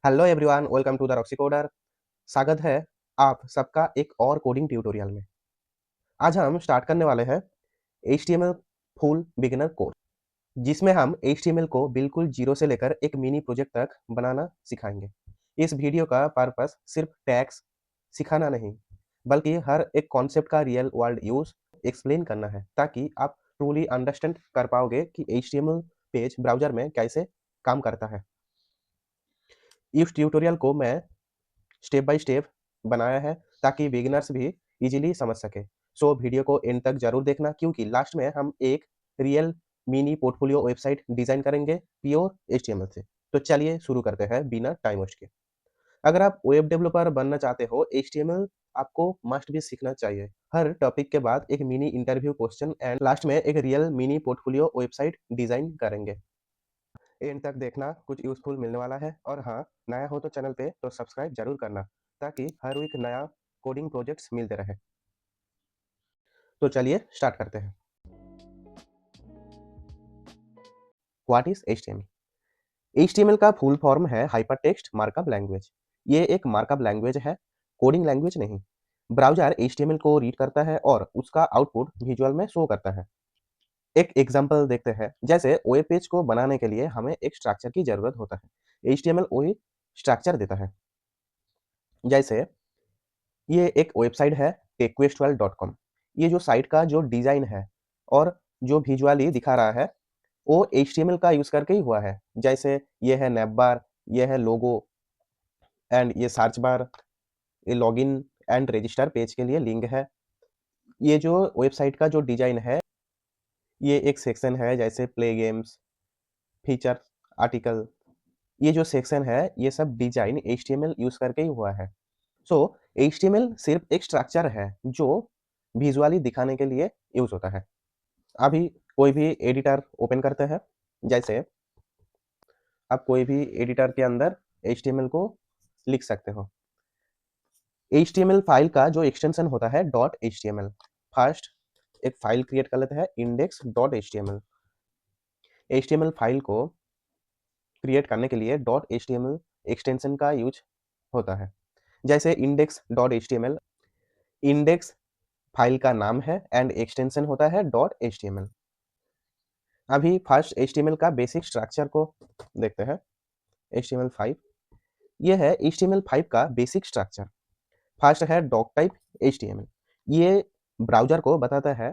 Hello everyone, welcome to the Roxy Coder. स्वागत है आप सबका एक और कोडिंग ट्यूटोरियल में। आज हम स्टार्ट करने वाले हैं एचटीएमएल फुल बिगिनर कोर्स, जिसमें हम एचटीएमएल को बिल्कुल जीरो से लेकर एक मिनी प्रोजेक्ट तक बनाना सिखाएंगे। इस वीडियो का पर्पस सिर्फ टैग्स सिखाना नहीं, बल्कि हर एक कॉन्सेप्ट का रियल वर्ल्ड यूज एक्सप्लेन करना है, ताकि आप ट्रूली अंडरस्टैंड कर पाओगे कि एचटीएमएल पेज ब्राउजर में कैसे काम करता है। इस ट्यूटोरियल को मैं स्टेप बाय स्टेप बनाया है, ताकि बिगिनर्स भी इजीली समझ सके। सो वीडियो को एंड तक जरूर देखना, क्योंकि लास्ट में हम एक real mini portfolio website design करेंगे प्योर एचटीएमएल से। तो चलिए शुरू करते हैं बिना टाइम वेस्ट के। अगर आप वेब डेवलपर बनना चाहते हो, एचटीएमएल आपको मस्ट भी सीखना चाहिए। हर टॉपिक के बाद एक mini interview question and last में एक real mini portfolio website design करेंगे। एंड तक देखना, कुछ यूज़फुल मिलने वाला है। और हाँ, नया हो तो चैनल पे तो सब्सक्राइब ज़रूर करना, ताकि हर वीक नया कोडिंग प्रोजेक्ट्स मिलते रहे। तो चलिए स्टार्ट करते हैं। What is HTML? एचटीएमएल का फुल फॉर्म है हाइपरटेक्स्ट मार्कअप लैंग्वेज। ये एक मार्कअप लैंग्वेज है, कोडिंग लैंग्वेज नहीं। ब्राउज़र एचटीएमएल को रीड करता है और उसका आउटपुट विजुअल में शो करता है। एक एग्जांपल देखते हैं। जैसे वेब पेज को बनाने के लिए हमें एक स्ट्रक्चर की ज़रूरत होता है। एचटीएमएल वही स्ट्रक्चर देता है। जैसे ये एक वेबसाइट है techquestworld.com। ये जो साइट का जो डिज़ाइन है और जो विजुअली दिखा रहा है, वो एचटीएमएल का यूज़ करके ही हुआ है। जैसे ये है नैव बार, ये है लोगो एंड ये सर्च बार, ये लॉगिन एंड रजिस्टर पेज के लिए लिंक है। ये जो वेबसाइट का जो डिज़ाइन है, ये एक सेक्शन है जैसे प्ले गेम्स, फीचर, आर्टिकल। ये जो सेक्शन है, ये सब डिज़ाइन एचटीएमएल यूज़ करके ही हुआ है। सो एचटीएमएल सिर्फ एक स्ट्रक्चर है जो विजुअली दिखाने के लिए यूज होता है। अभी कोई भी एडिटर ओपन करते हैं। जैसे आप कोई भी एडिटर के अंदर एचटीएमएल को लिख सकते हो। एचटीएमएल फाइल का जो एक्सटेंशन होता है डॉट एचटीएमएल। फर्स्ट एक फाइल क्रिएट कर लेते हैं index dot HTML. HTML file को क्रिएट करने के लिए डॉट एचटीएमएल एक्सटेंशन का यूज होता है। जैसे index dot HTML, index file का नाम है एंड एक्सटेंशन होता है डॉट एचटीएमएल। अभी फर्स्ट एचटीएमएल का बेसिक स्ट्रक्चर को देखते हैं। HTML5 ये है HTML5 का बेसिक स्ट्रक्चर। फर्स्ट है डॉक टाइप HTML। ये ब्राउजर को बताता है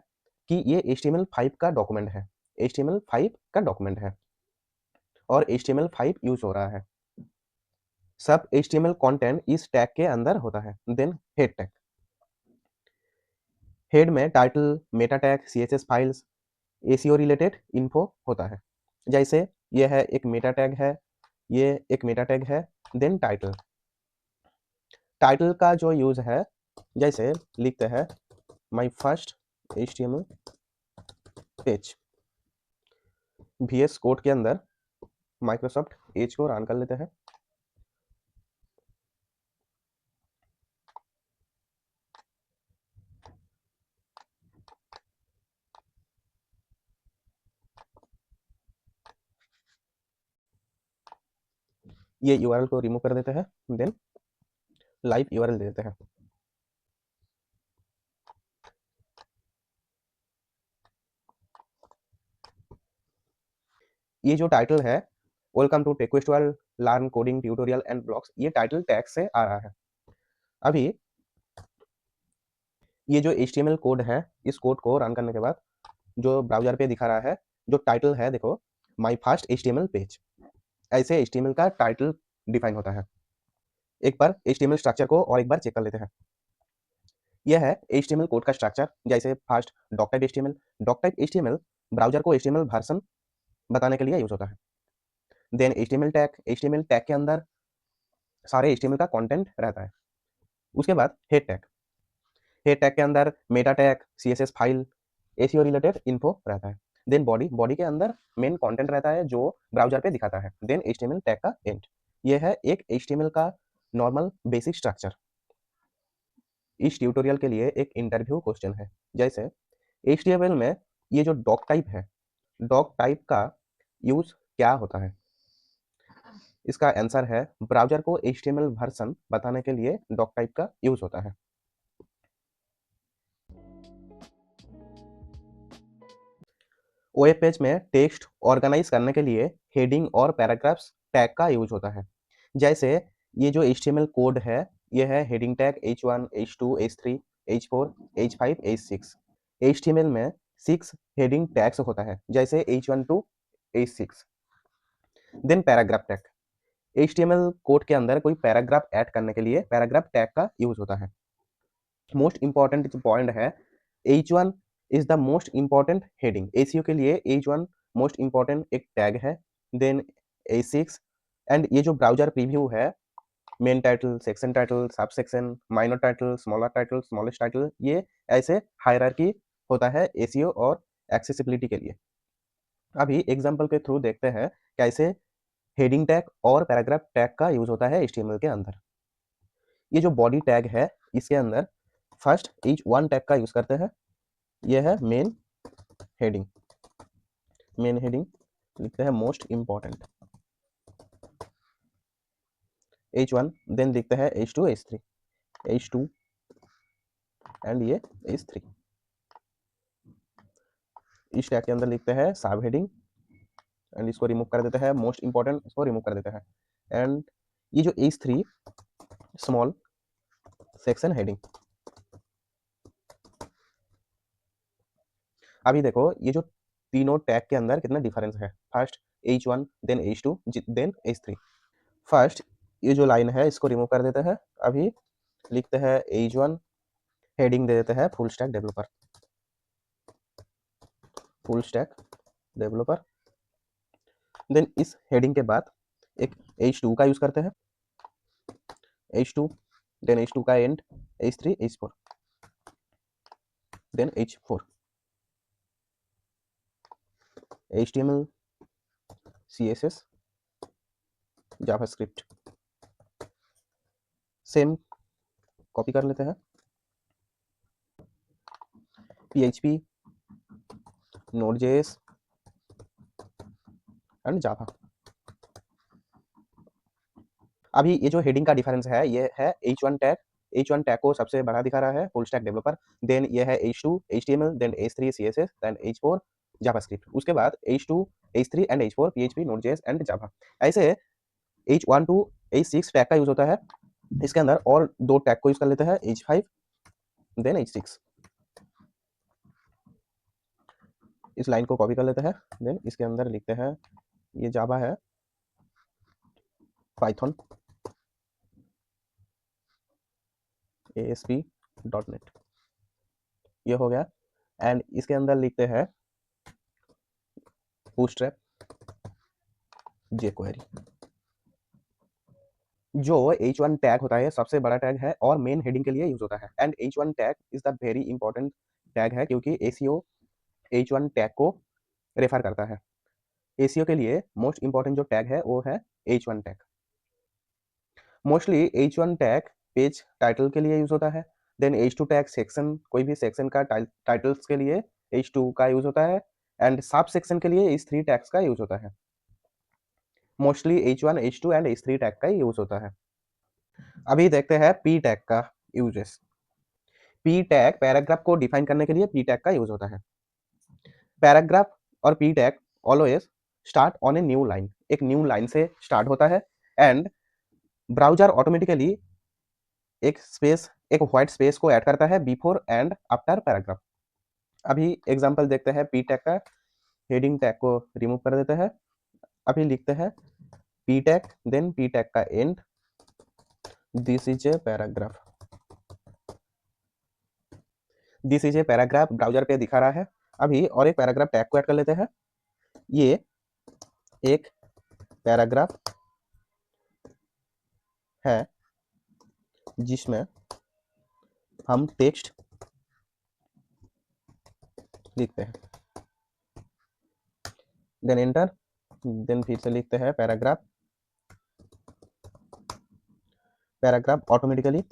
कि ये HTML5 का डॉक्यूमेंट है। HTML5 का डॉक्यूमेंट है और HTML5 यूज हो रहा है। सब HTML कंटेंट इस टैग के अंदर होता है। Then head tag. हेड में title, meta tag, CSS files, SEO related info होता है। जैसे ये है एक मेटा टैग है, ये एक मेटा टैग है। Then title. टाइटल का जो यूज है, जैसे लिखते हैं my first HTML page. VS code के अंदर माइक्रोसॉफ्ट एज को रन कर लेते हैं। ये यूआरएल को रिमूव कर देते हैं। देन लाइव यूआरएल दे देते हैं। ये जो टाइटल है, welcome to TechQuest learn coding tutorial and blogs, ये टाइटल टैग से आ रहा है। अभी ये जो HTML कोड है, इस कोड को रन करने के बाद जो ब्राउजर पे दिखा रहा है, जो टाइटल है देखो, माय फर्स्ट HTML पेज। ऐसे HTML का टाइटल डिफाइन होता है। एक बार HTML स्ट्रक्चर को और एक बार चेक कर लेते हैं। यह है HTML कोड का स्ट्रक्चर। जैसे first doc type HTML। Doc type HTML browser को HTML वर्जन बताने के लिए यूज होता है। देन HTML टैग के अंदर सारे HTML का कंटेंट रहता है। उसके बाद हेड टैग। हेड टैग के अंदर Meta tag, CSS file, ACO related info रहता है। देन बॉडी के अंदर मेन कंटेंट रहता है जो ब्राउजर पे दिखाता है। देन HTML टैग का एंड। ये है एक HTML का नॉर्मल बेसिक स्ट्रक्चर। इस ट्यूटोरियल के लिए एक इंटरव्यू क्वेश्चन है। जैसे HTML में ये जो डॉक टाइप है, डॉक टाइप का यूज क्या होता है? इसका आंसर है ब्राउज़र को HTML वर्जन बताने के लिए डॉक टाइप का यूज़ होता है। वेब पेज में टेक्स्ट ऑर्गेनाइज करने के लिए हेडिंग और पैराग्राफ्स टैग का यूज़ होता है। जैसे ये जो HTML कोड है, ये है heading tag H1, H2, H3, H4, H5, H6। HTML में 6 हेडिंग टैग्स होता है, जैसे H1 to H6। Then paragraph tag. HTML code के अंदर कोई पैराग्राफ ऐड करने के लिए पैराग्राफ टैग का यूज़ होता है। मोस्ट इंपॉर्टेंट जो पॉइंट है, H1 is the most important heading. ACO के लिए H1 मोस्ट इंपॉर्टेंट एक टैग है। देन H6 एंड ये जो ब्राउज़र प्रीव्यू है, main title, section title, sub section, minor title, smallest title, ये ऐसे हायरार्की होता है एसीओ और एक्सेसिबिलिटी के लिए। अभी एग्जांपल के थ्रू देखते हैं कैसे हेडिंग टैग और पैराग्राफ टैग का यूज़ होता है HTML के अंदर। ये जो बॉडी टैग है, इसके अंदर फर्स्ट H1 टैग का यूज़ करते हैं। ये है मेन हेडिंग। मेन हेडिंग लिखते हैं मोस्ट इंपॉर्टेंट H1, देन लिखते हैं H2, H3, H2 एंड ये H3। इस टैग के अंदर लिखते हैं सब हेडिंग एंड इसको रिमूव कर देते हैं, मोस्ट इंपॉर्टेंट इसको रिमूव कर देते हैं। एंड ये जो H3 स्मॉल सेक्शन हेडिंग। अभी देखो ये जो तीनों टैग के अंदर कितना डिफरेंस है। First H1, then H2, then H3। First ये जो लाइन है इसको रिमूव कर देते हैं। अभी लिखते हैं H1, हेडिंग दे देते हैं full stack developer. Full stack developer. Then इस हेडिंग के बाद एक H2 का यूज करते हैं। H2, देन H2 का end H3, H4, then H4। HTML, CSS, JavaScript same copy कर लेते हैं। PHP, Node.js and Java. अभी ये जो हेडिंग का डिफरेंस है, ये है H1 टैग। H1 टैग को सबसे बड़ा दिखा रहा है फुल स्टैक डेवलपर। देन ये है H2 HTML, then H3 CSS, then H4 JavaScript. उसके बाद H2, H3 and H4 PHP, Node.js and जावा। ऐसे H1 टू H6 टैग का यूज होता है। इसके अंदर और दो टैग को यूज कर लेते हैं, H5 देन H6। इस लाइन को कॉपी कर लेते हैं। देन इसके अंदर लिखते हैं, ये जावा है, पाइथन, ASP.NET, ये हो गया। एंड इसके अंदर लिखते हैं बूटस्ट्रैप, jQuery। जो H1 टैग होता है सबसे बड़ा टैग है और मेन हेडिंग के लिए यूज होता है। And H1 tag is the very important tag है, क्योंकि एसीओ H1 टैग को रेफर करता है। एसीओ के लिए मोस्ट इंपॉर्टेंट जो टैग है वो है H1 tag. Mostly H1 tag page title के लिए यूज होता है। देन H2 टैग सेक्शन, कोई भी सेक्शन का टाइटल्स के लिए H2 का यूज होता है। एंड सब सेक्शन के लिए H3 टैग्स का यूज होता है। Mostly H1, H2 and H3 tag का यूज होता है। अभी देखते हैं P टैग का यूजेस। P टैग पैराग्राफ को डिफाइन करने के लिए P टैग का यूज होता है। पैराग्राफ और P tag always start on a new line. एक न्यू लाइन से स्टार्ट होता है एंड ब्राउज़र ऑटोमेटिकली एक व्हाइट स्पेस को ऐड करता है बिफोर एंड आफ्टर पैराग्राफ। अभी एग्जांपल देखते हैं P टैग का। हेडिंग टैग को रिमूव कर देते हैं। अभी लिखते हैं P tag, then P tag का end, this is a paragraph. This is a paragraph browser पे दिखा रहा है। अभी और एक पैराग्राफ टैग को ऐड कर लेते हैं। ये एक पैराग्राफ है जिसमें हम टेक्स्ट लिखते हैं। देन एंटर, देन फिर से लिखते हैं paragraph. Paragraph automatically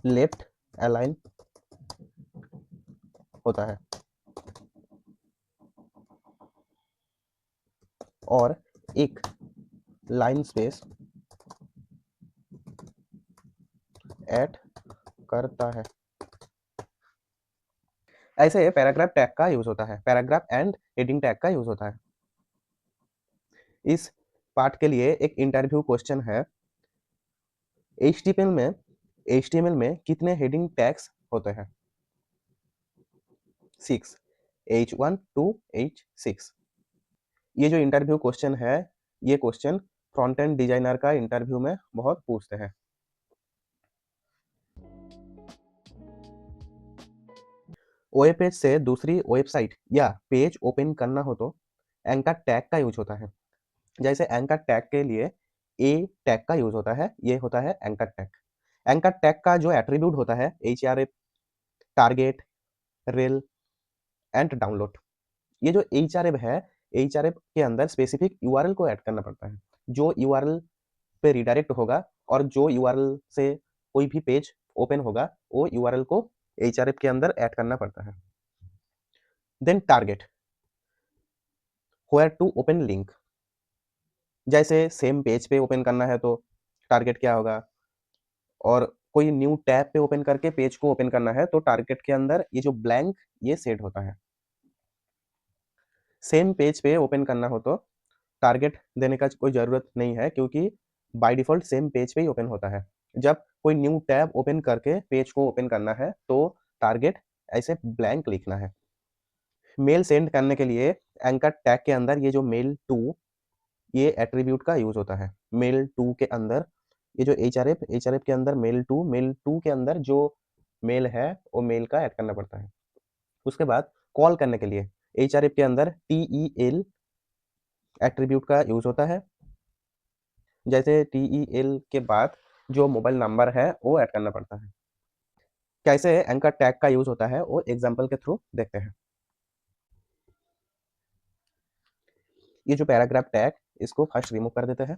left align होता है और एक लाइन स्पेस ऐड करता है। ऐसे पैराग्राफ टैग का यूज होता है, पैराग्राफ एंड हेडिंग टैग का यूज होता है। इस पार्ट के लिए एक इंटरव्यू क्वेश्चन है, HTML में कितने हेडिंग टैग्स होते हैं? 6, H1 to H6। ये जो इंटरव्यू क्वेश्चन है, ये क्वेश्चन फ्रंट एंड डिजाइनर का इंटरव्यू में बहुत पूछते हैं। वेब पेज से दूसरी वेबसाइट या पेज ओपन करना हो तो एंकर टैग का यूज होता है। जैसे एंकर टैग के लिए ए टैग का यूज होता है, ये होता है एंकर टैग। एंकर टैग का जो एट्रीब्यूट होता है href, target, rail and download. ये जो href है, href के अंदर स्पेसिफिक यूआरएल को ऐड करना पड़ता है। जो यूआरएल पे रिडायरेक्ट होगा और जो यूआरएल से कोई भी पेज ओपन होगा, वो यूआरएल को href के अंदर ऐड करना पड़ता है। Then target, where to open link. जैसे सेम पेज पे ओपन करना है तो टारगेट क्या होगा, और कोई न्यू टैब पे ओपन करके पेज को ओपन करना है तो टारगेट के अंदर ये जो ब्लैंक ये सेट होता है। सेम पेज पे ओपन करना हो तो टारगेट देने का कोई ज़रूरत नहीं है, क्योंकि बाय डिफ़ॉल्ट सेम पेज पे ही ओपन होता है। जब कोई न्यू टैब ओपन करके पेज को ओपन करना है तो टारगेट ऐसे ब्लैंक लिखना है। मेल सेंड करने के लिए एंकर टैग के अंदर ये जो मेल टू, ये एट्रीब्यूट का यूज़ होता है। मेल टू के अंदर ये जो href के अंदर मेल टू के अंदर जो मेल है, वो मेल का ऐड करना पड़ता है। उसके बाद कॉल करने के लिए href के अंदर tel एट्रीब्यूट का यूज़ होता है। जैसे tel के बाद जो मोबाइल नंबर है, वो ऐड करना पड़ता है। कैसे एंकर टैग का यूज़ होता है, वो एग्जांपल के थ्रू देखते हैं। ये जो पैराग्राफ टैग, इसको फर्स्ट रिमूव कर देते हैं।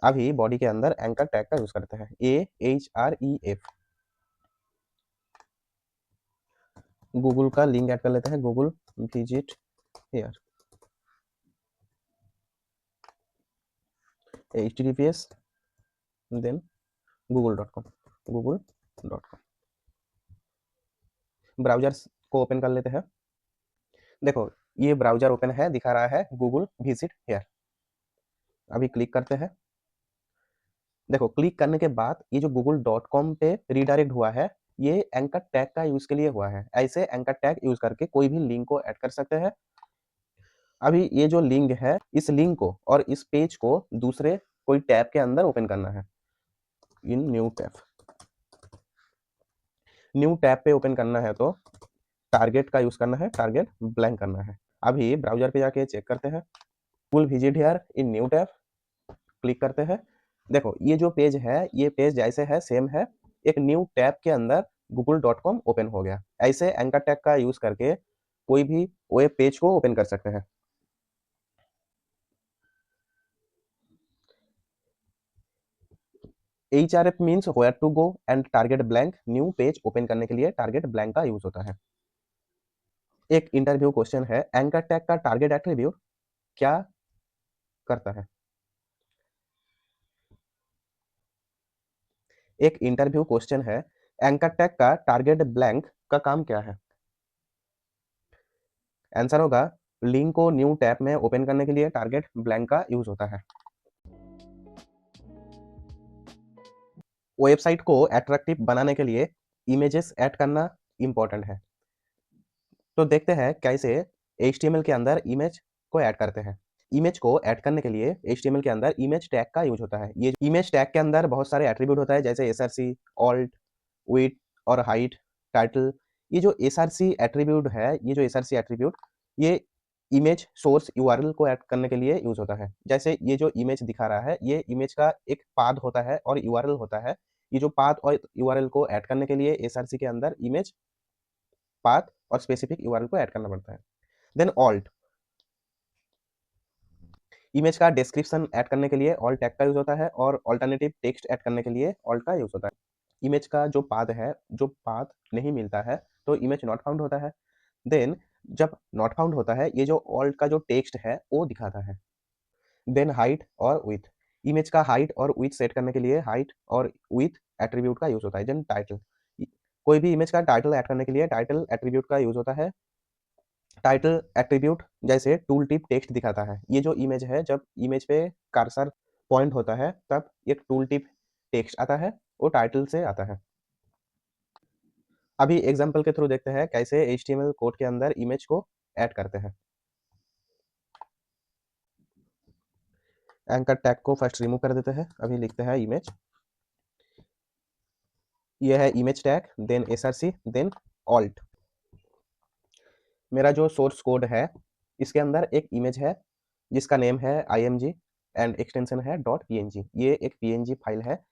अभी बॉडी के अंदर एंकर टैग का यूज़ करते हैं, AHREF। गूगल का लिंक ऐड कर लेते हैं, Google visit here, https then google.com, google.com। Browser को ओपन कर लेते हैं। देखो, ये ब्राउज़र ओपन है, दिखा रहा है गूगल विजिट हियर। अभी क्लिक करते हैं। देखो, क्लिक करने के बाद ये जो google.com पे रीडायरेक्ट हुआ है, ये एंकर टैग का यूज़ के लिए हुआ है। ऐसे एंकर टैग यूज़ करके कोई भी लिंक को ऐड कर सकते हैं। अभी ये जो लिंक है, इस लिंक को और इस पेज को दूसरे कोई टैब के अंदर ओपन करना है। इन न्यू टैब, न्यू टैब पे ओपन करना है तो टारगेट का यूज़ करना है, टारगेट ब्लैंक करना है। अभी ब्राउज़र पे जाके चेक करते हैं। Google visit here in new tab, click करते हैं। देखो, ये जो पेज है, ये पेज जैसे है सेम है, एक न्यू टैब के अंदर google.com ओपन हो गया। ऐसे एंकर टैग का यूज़ करके कोई भी वेब पेज को ओपन कर सकते हैं। href means where to go and target blank, new page open करने के लिए टारगेट ब्लैंक का यूज़ होता है। एक इंटरव्यू क्वेश्चन है, एंकर टैग का टारगेट एट्रीब्यूट क्या करता है? एक इंटरव्यू क्वेश्चन है, एंकर टैग का टारगेट ब्लैंक का काम क्या है? आंसर होगा, लिंक को न्यू टैब में ओपन करने के लिए टारगेट ब्लैंक का यूज़ होता है। वेबसाइट को अट्रैक्टिव बनाने के लिए इमेजेस ऐड करना इम्पोर्टेंट है। तो देखते हैं कैसे HTML के अंदर इमेज को ऐड करते हैं। इमेज को ऐड करने के लिए HTML के अंदर इमेज टैग का यूज़ होता है। ये इमेज टैग के अंदर बहुत सारे एट्रीब्यूट होता है, जैसे src, alt, width और हाइट, टाइटल। ये जो src एट्रीब्यूट है, ये जो src एट्रीब्यूट, ये इमेज सोर्स यूआरएल को ऐड करने के लिए यूज़ होता है। जैसे ये जो इमेज दिखा रहा है, ये इमेज का एक पाथ होता है और यूआरएल होता है। ये जो पाथ और यूआरएल को ऐड करने के लिए src के अंदर इमेज पाथ और स्पेसिफिक यूआरएल को ऐड करना पड़ता है। देन ऑल्ट, इमेज का डिस्क्रिप्शन ऐड करने के लिए ऑल्ट टैग का यूज़ होता है और अल्टरनेटिव टेक्स्ट ऐड करने के लिए ऑल्ट का यूज़ होता है। इमेज का जो पाथ है, जो पाथ नहीं मिलता है तो इमेज नॉट फाउंड होता है। देन जब नॉट फाउंड होता है, ये जो ऑल्ट का जो टेक्स्ट है वो दिखाता है। देन हाइट और विड्थ। इमेज का हाइट और विड्थ सेट करने के लिए हाइट और विड्थ एट्रीब्यूट का यूज़ होता है। देन टाइटल, कोई भी इमेज का टाइटल ऐड करने के लिए टाइटल एट्रीब्यूट का यूज़ होता है। टाइटल एट्रीब्यूट जैसे टूल टिप टेक्स्ट दिखाता है। ये जो इमेज है, जब इमेज पे कर्सर पॉइंट होता है तब एक टूल टिप टेक्स्ट आता है, वो टाइटल से आता है। अभी एग्जांपल के थ्रू देखते हैं कैसे एचटीएमएल कोड के अंदर इमेज को ऐड करते हैं। एंकर टैग को फर्स्ट रिमूव कर देते हैं। अभी लिखते हैं इमेज, ये है image tag, then SRC, then alt. मेरा जो सोर्स कोड है, इसके अंदर एक इमेज है जिसका नेम है img एंड एक्सटेंशन है .png। ये एक png फाइल है।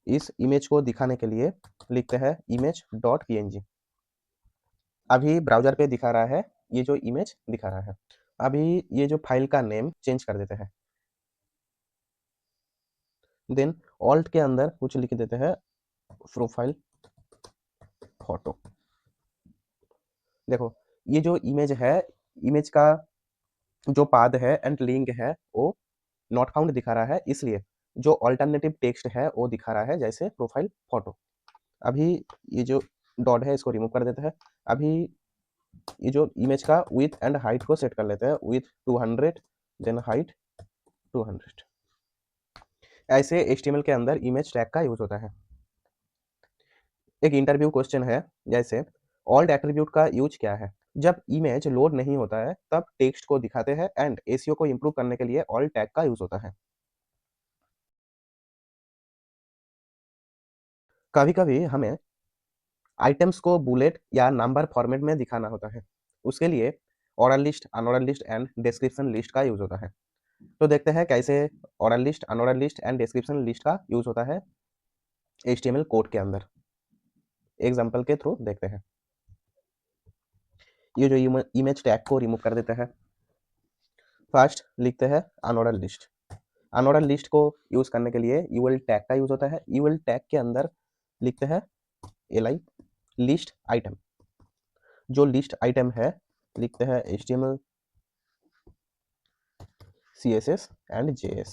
इस इमेज को दिखाने के लिए लिखते हैं image.png। अभी ब्राउज़र पे दिखा रहा है, ये जो इमेज दिखा रहा है। अभी ये जो फाइल का नेम चेंज कर देते हैं। देन ऑल्ट के अंदर कुछ लिख देते हैं प्रोफाइल फोटो। देखो, ये जो इमेज है, इमेज का जो पाथ है एंड लिंक है वो नॉट फाउंड दिखा रहा है, इसलिए जो अल्टरनेटिव टेक्स्ट है वो दिखा रहा है जैसे प्रोफाइल फोटो। अभी ये जो डॉट है इसको रिमूव कर देते हैं। अभी ये जो इमेज का विड्थ एंड हाइट को सेट कर लेते हैं। Width 200, then height 200। ऐसे एचटीएमएल के अंदर इमेज टैग का यूज होता है। एक इंटरव्यू क्वेश्चन है, जैसे ऑल्ट एट्रीब्यूट का यूज क्या है? जब इमेज लोड नहीं होता है तब टेक्स्ट को दिखाते हैं एंड एसईओ को इंप्रूव करने के लिए ऑल्ट टैग का यूज होता है। कभी-कभी हमें आइटम्स को बुलेट या नंबर फॉर्मेट में दिखाना होता है। उसके लिए order list, unordered list and description list का यूज होता है। तो देखते हैं कैसे order list, unordered list and description list का यूज होता है एचटीएमएल कोड के अंदर। एग्जांपल के थ्रू देखते हैं। ये जो इमेज टैग को रिमूव कर देते हैं। फर्स्ट लिखते हैं अनऑर्डर लिस्ट। अनऑर्डर लिस्ट को यूज करने के लिए यूएल टैग का यूज होता है। यूएल टैग के अंदर लिखते हैं li लिस्ट आइटम। जो लिस्ट आइटम है लिखते हैं HTML, CSS and JS।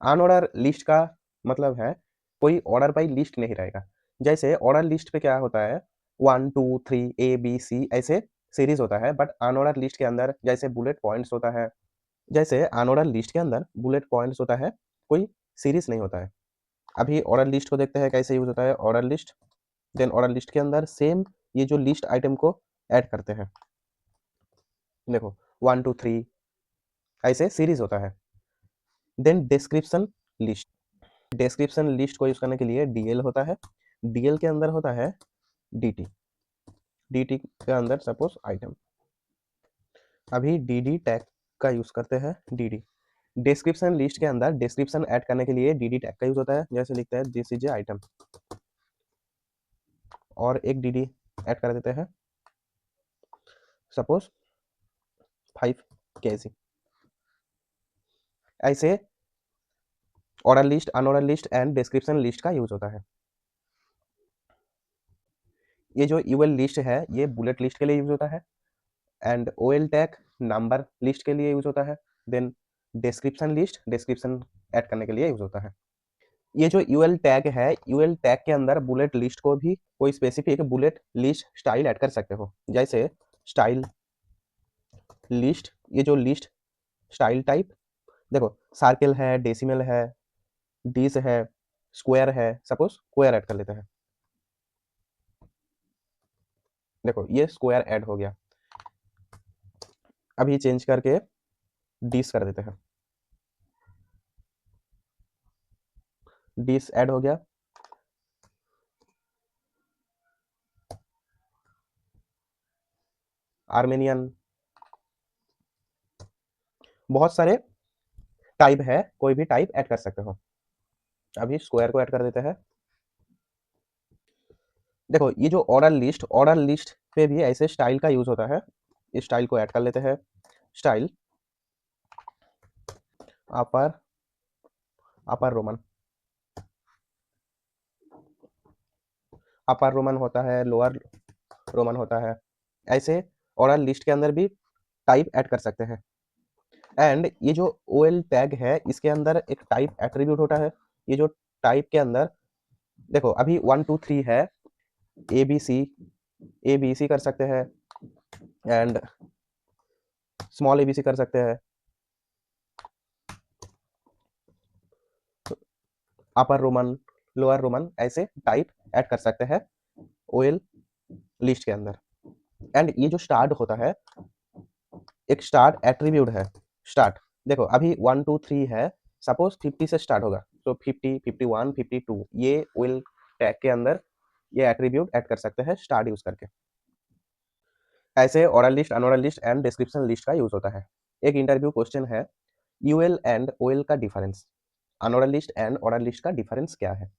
Unordered list का मतलब है कोई ऑर्डर बाई लिस्ट नहीं रहेगा। जैसे ऑर्डर लिस्ट पे क्या होता है, 1 2 3 ABC ऐसे सीरीज होता है, बट अनऑर्डर लिस्ट के अंदर जैसे बुलेट पॉइंट्स होता है, जैसे अनऑर्डर लिस्ट के अंदर बुलेट पॉइंट्स होता है, कोई सीरीज नहीं होता है। अभी ऑर्डर लिस्ट को देखते हैं कैसे यूज होता है order list. Then order list के अंदर सेम ये जो लिस्ट आइटम को ऐड करते हैं। देखो 1 2 3 ऐसे सीरीज होता है। Then description list. Description list को यूज करने के लिए डीएल होता है। डीएल के अंदर होता है डीटी। डीटी के अंदर सपोज आइटम। अभी डीडी टैग का यूज करते हैं डीडी। डिस्क्रिप्शन लिस्ट के अंदर डिस्क्रिप्शन ऐड करने के लिए डीडी टैग का यूज होता है। जैसे लिखते हैं दिस इज ए आइटम और एक डीडी ऐड कर देते हैं, सपोज 5 kg। ऐसे order list, unordered list and description list का यूज होता है। ये जो यूएल लिस्ट है ये बुलेट लिस्ट के लिए यूज होता है and OL tag number list के लिए यूज होता है। Then description list description add करने के लिए यूज होता है। ये जो यूएल टैग है, यूएल टैग के अंदर बुलेट लिस्ट को भी कोई specific bullet list style add कर सकते हो। जैसे स्टाइल लिस्ट, ये जो लिस्ट स्टाइल टाइप, देखो सर्किल है, डेसिमल है, डिस है, स्क्वायर है, सपोज स्क्वायर ऐड कर लेते हैं। देखो ये स्क्वायर ऐड हो गया। अभी चेंज करके डिस कर देते हैं। डिस ऐड हो गया। आर्मेनियन, बहुत सारे टाइप है, कोई भी टाइप ऐड कर सकते हो। अभी स्क्वायर को ऐड कर देते हैं। देखो ये जो ऑर्डर लिस्ट पे भी ऐसे स्टाइल का यूज होता है। इस स्टाइल को ऐड कर लेते हैं। स्टाइल अपर अपर रोमन, अपर रोमन होता है, लोअर रोमन होता है। ऐसे ऑर्डर लिस्ट के अंदर भी टाइप ऐड कर सकते हैं। एंड ये जो OL टैग है इसके अंदर एक टाइप एट्रीब्यूट होता है। ये जो टाइप के अंदर देखो अभी 1 2 3 है, ABC कर सकते हैं एंड स्मॉल ABC कर सकते हैं, अपर रोमन, लोअर रोमन, ऐसे टाइप ऐड कर सकते हैं OL लिस्ट के अंदर। एंड ये जो स्टार्ट होता है एक स्टार्ट एट्रीब्यूट है। स्टार्ट देखो अभी 1 2 3 है, सपोज 50 से स्टार्ट होगा तो 50 51 52 ये OL टैग के अंदर ये एट्रीब्यूट ऐड कर सकते हैं स्टार्ट यूज करके। ऐसे order list, unordered list and description list का यूज होता है। एक इंटरव्यू क्वेश्चन है, यूएल एंड ओएल का difference, unordered list and order list का डिफरेंस क्या है।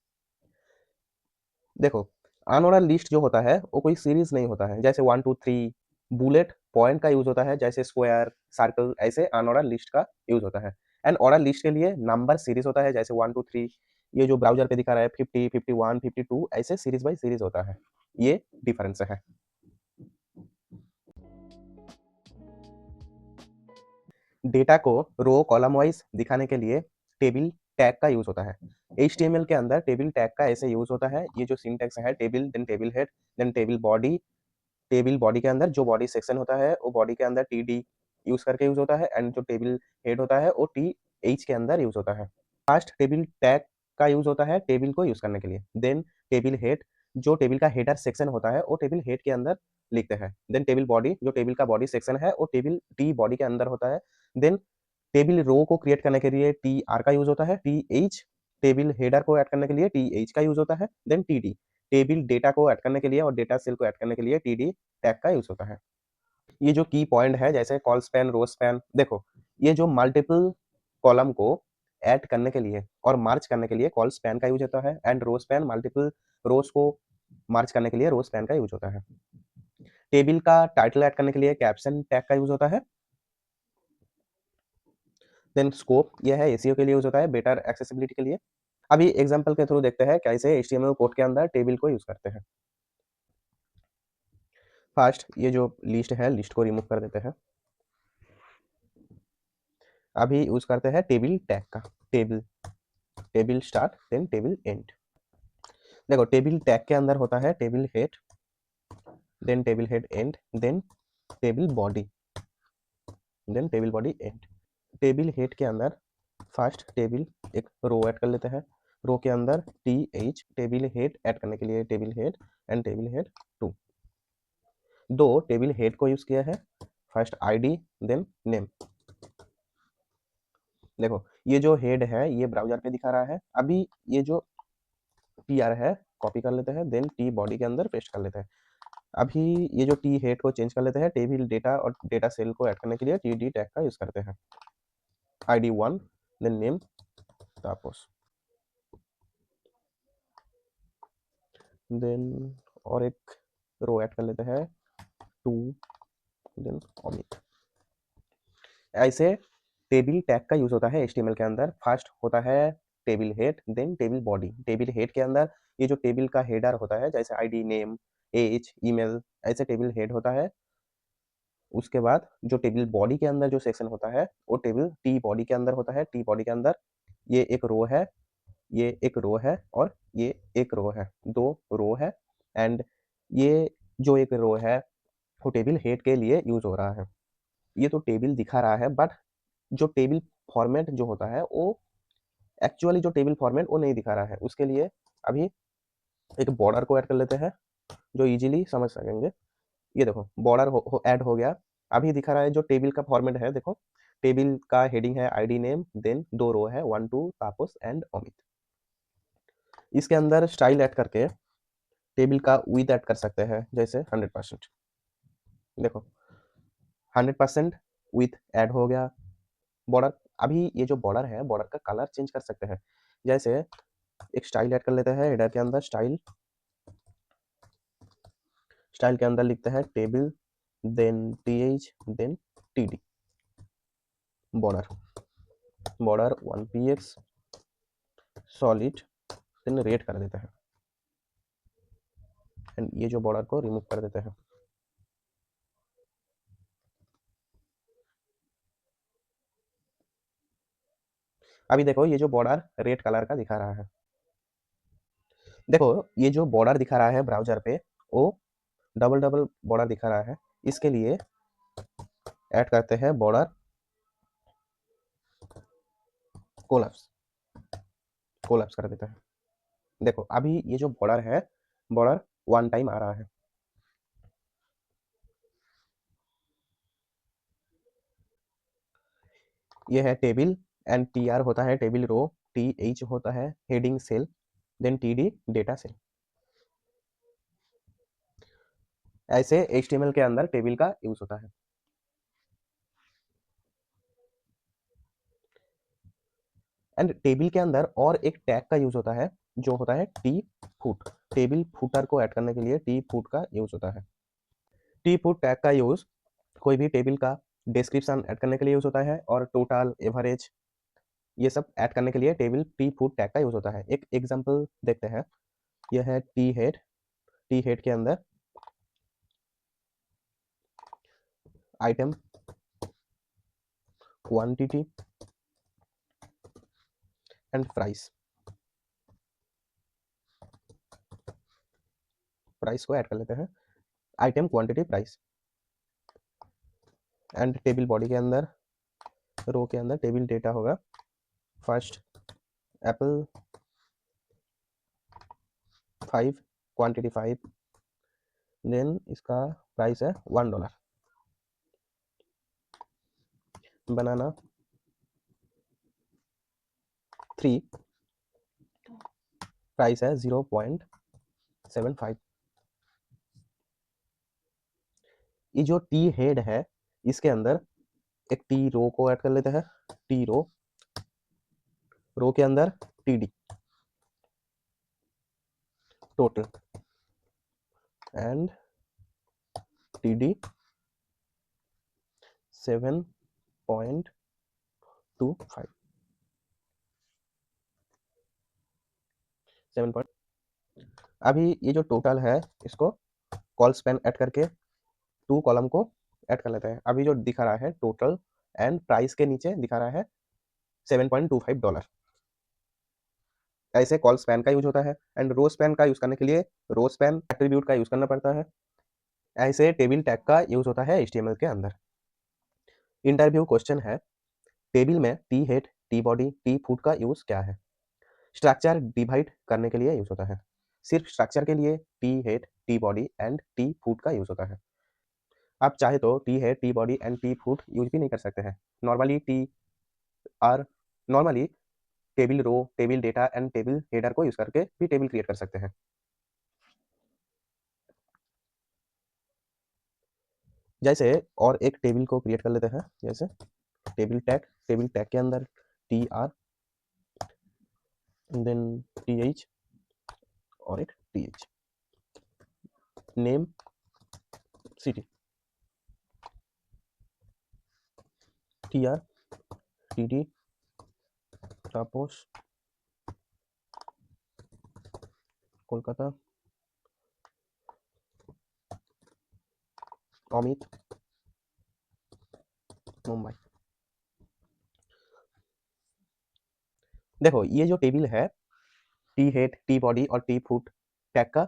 देखो अनऑर्डर लिस्ट जो होता है वो कोई सीरीज नहीं होता है, जैसे 1 2 3 बुलेट पॉइंट का यूज होता है, जैसे स्क्वायर सर्कल, ऐसे अनऑर्डर लिस्ट का यूज होता है। एंड ऑर्डर लिस्ट के लिए नंबर सीरीज होता है, जैसे 1 2 3 ये जो ब्राउजर पे दिखा रहा है 50 51 52 ऐसे सीरीज बाय सीरीज होता है। ये डिफरेंस है। डेटा को रो कॉलम वाइज दिखाने के लिए टेबल टैग का यूज होता है। HTML के अंदर टेबल टैग का ऐसे यूज होता है। ये जो सिंटैक्स है, table then table head then table body, table body के अंदर जो बॉडी सेक्शन होता है वो बॉडी के अंदर TD यूज करके यूज होता है एंड जो टेबल हेड होता है वो TH के अंदर यूज होता है। फास्ट टेबल टैग का यूज होता है टेबल को यूज करने के लिए। देन टेबल हेड जो टेबल का हेडर सेक्शन होता है वो टेबल हेड के अंदर लिखते हैं। देन टेबल बॉडी जो टेबल का बॉडी सेक्शन है वो टेबल T बॉडी के अंदर होता है। देन टेबल रो को क्रिएट करने के लिए TR का यूज होता है। TH टेबल हेडर को ऐड करने के लिए TH का यूज होता है। देन TD टेबल डेटा को ऐड करने के लिए और डेटा सेल को ऐड करने के लिए TD टैग का यूज होता है। ये जो की पॉइंट है जैसे कॉल स्पैन, रो स्पैन, देखो ये जो मल्टीपल कॉलम को ऐड करने के लिए और मार्च करने के लिए कॉल स्पैन का यूज होता है एंड रो स्पैन मल्टीपल रोज को मार्च करने के लिए रो स्पैन का यूज होता है। टेबल का टाइटल ऐड करने के लिए कैप्शन टैग का यूज होता है। देन स्कोप यह है एसीओ के लिए यूज होता है, बेटर एक्सेसिबिलिटी के लिए। अभी एग्जांपल के थ्रू देखते हैं कैसे HTML कोड के अंदर टेबल को यूज करते हैं। फर्स्ट ये जो लिस्ट है लिस्ट को रिमूव कर देते हैं। अभी यूज करते हैं टेबल टैग का, table table start then table end. देखो टेबल टैग के अंदर होता है table head then table head end then table body then table body end. Table head के अंदर फर्स्ट टेबल एक रो ऐड कर लेते हैं। रो के अंदर TH टेबल हेड ऐड करने के लिए table head and table head 2। दो टेबल हेड को यूज किया है, फर्स्ट ID देन नेम। देखो ये जो हेड है ये ब्राउजर पे दिखा रहा है। अभी ये जो TR है कॉपी कर लेते हैं देन T बॉडी के अंदर पेस्ट कर लेते हैं। अभी ये जो T हेड को चेंज कर लेते हैं, टेबल डेटा और डेटा सेल को ऐड करने के लिए TD टैग का यूज करते हैं। ID 1 देन नेम तापस देन और एक रो ऐड कर लेते हैं 2 देन अमित। ऐसे टेबल टैग का यूज होता है HTML के अंदर। फर्स्ट होता है table head then table body. Table head के अंदर ये जो टेबल का हेडर होता है जैसे ID नेम एज ईमेल ऐसे टेबल हेड होता है। उसके बाद जो टेबल बॉडी के अंदर जो सेक्शन होता है वो टेबल T बॉडी के अंदर होता है। T बॉडी के अंदर ये एक रो है, ये एक रो है और ये एक रो है, दो रो है एंड ये जो एक रो है वो टेबल हेड के लिए यूज हो रहा है। ये तो टेबल दिखा रहा है बट जो टेबल फॉर्मेट जो होता है वो एक्चुअली जो टेबल फॉर्मेट वो नहीं दिखा रहा है। उसके लिए अभी एक बॉर्डर को ऐड कर लेते हैं जो इजीली समझ सकेंगे। ये देखो बॉर्डर ऐड हो गया। अभी दिखा रहा है जो टेबल का फॉर्मेट है, देखो टेबल का हेडिंग है ID नेम देन दो रो है 1 2 तापस एंड अमित। इसके अंदर स्टाइल ऐड करके टेबल का विड्थ ऐड कर सकते हैं जैसे 100%। देखो 100% विड्थ ऐड हो गया। बॉर्डर अभी ये जो बॉर्डर है बॉर्डर का कलर चेंज कर सकते हैं, जैसे एक स्टाइल ऐड कर लेते हैं। हेडर के अंदर स्टाइल, स्टाइल के अंदर लिखते हैं table then TH then TD border, border 1px solid then red कर देते हैं एंड ये जो बॉर्डर को रिमूव कर देते हैं। अभी देखो ये जो बॉर्डर रेड कलर का दिखा रहा है, देखो ये जो बॉर्डर दिखा रहा है ब्राउज़र पे वो डबल-डबल बॉर्डर दिखा रहा है। इसके लिए ऐड करते हैं बॉर्डर कोलैप्स, कोलैप्स कर देते हैं। देखो अभी ये जो बॉर्डर है, बॉर्डर वन टाइम आ रहा है। ये है टेबल एंड टीआर होता है टेबल रो, टीएच होता है heading cell, then TD data cell. ऐसे एचटीएमएल के अंदर टेबल का यूज होता है। एंड टेबल के अंदर और एक टैग का यूज होता है जो होता है टी फुट। टेबल फुटर को ऐड करने के लिए टी फुट का यूज होता है। टी फुट टैग का यूज कोई भी टेबल का डिस्क्रिप्शन ऐड करने के लिए यूज होता है और टोटल एवरेज ये सब ऐड करने के लिए टेबल टी फुट टैग का यूज होता है। एक एग्जांपल देखते हैं, यह है टी हेड के अंदर item quantity and price, price को ऐड कर लेते हैं, item quantity price. And table body के अंदर रो के अंदर टेबल डेटा होगा, फर्स्ट एप्पल 5 क्वांटिटी 5, देन इसका प्राइस है $1, बनाना 3 प्राइस है 0.75। ये जो टी हेड है इसके अंदर एक टी रो को ऐड कर लेते हैं, टी रो, रो के अंदर टीडी टोटल एंड टीडी 7.25, 7 अभी ये जो टोटल है इसको कॉल स्पैन ऐड करके 2 कॉलम को ऐड कर लेते हैं। अभी जो दिखा रहा है टोटल एंड प्राइस के नीचे दिखा रहा है $7.25। ऐसे कॉल स्पैन का यूज होता है एंड रो स्पैन का यूज करने के लिए रो स्पैन एट्रीब्यूट का यूज करना पड़ता है। ऐसे टेबल टैग का यूज होता है एचटीएमएल के अंदर। इंटरव्यू क्वेश्चन है, टेबल में T head T body T foot का यूज क्या है? स्ट्रक्चर डिवाइड करने के लिए यूज होता है। सिर्फ स्ट्रक्चर के लिए T head T body and T foot का यूज होता है। आप चाहे तो T head T body and T foot use भी नहीं कर सकते हैं। Normally T R normally table row table data and table header को यूज करके भी टेबल क्रिएट कर सकते हैं। जैसे और एक टेबल को क्रिएट कर लेते हैं, जैसे टेबल टैग के अंदर T R then T H और एक T H, name city, T R T D Tapos Kolkata, Amit Mumbai. देखो ये जो टेबल है टी हेड टी बॉडी और टी फुट टैग का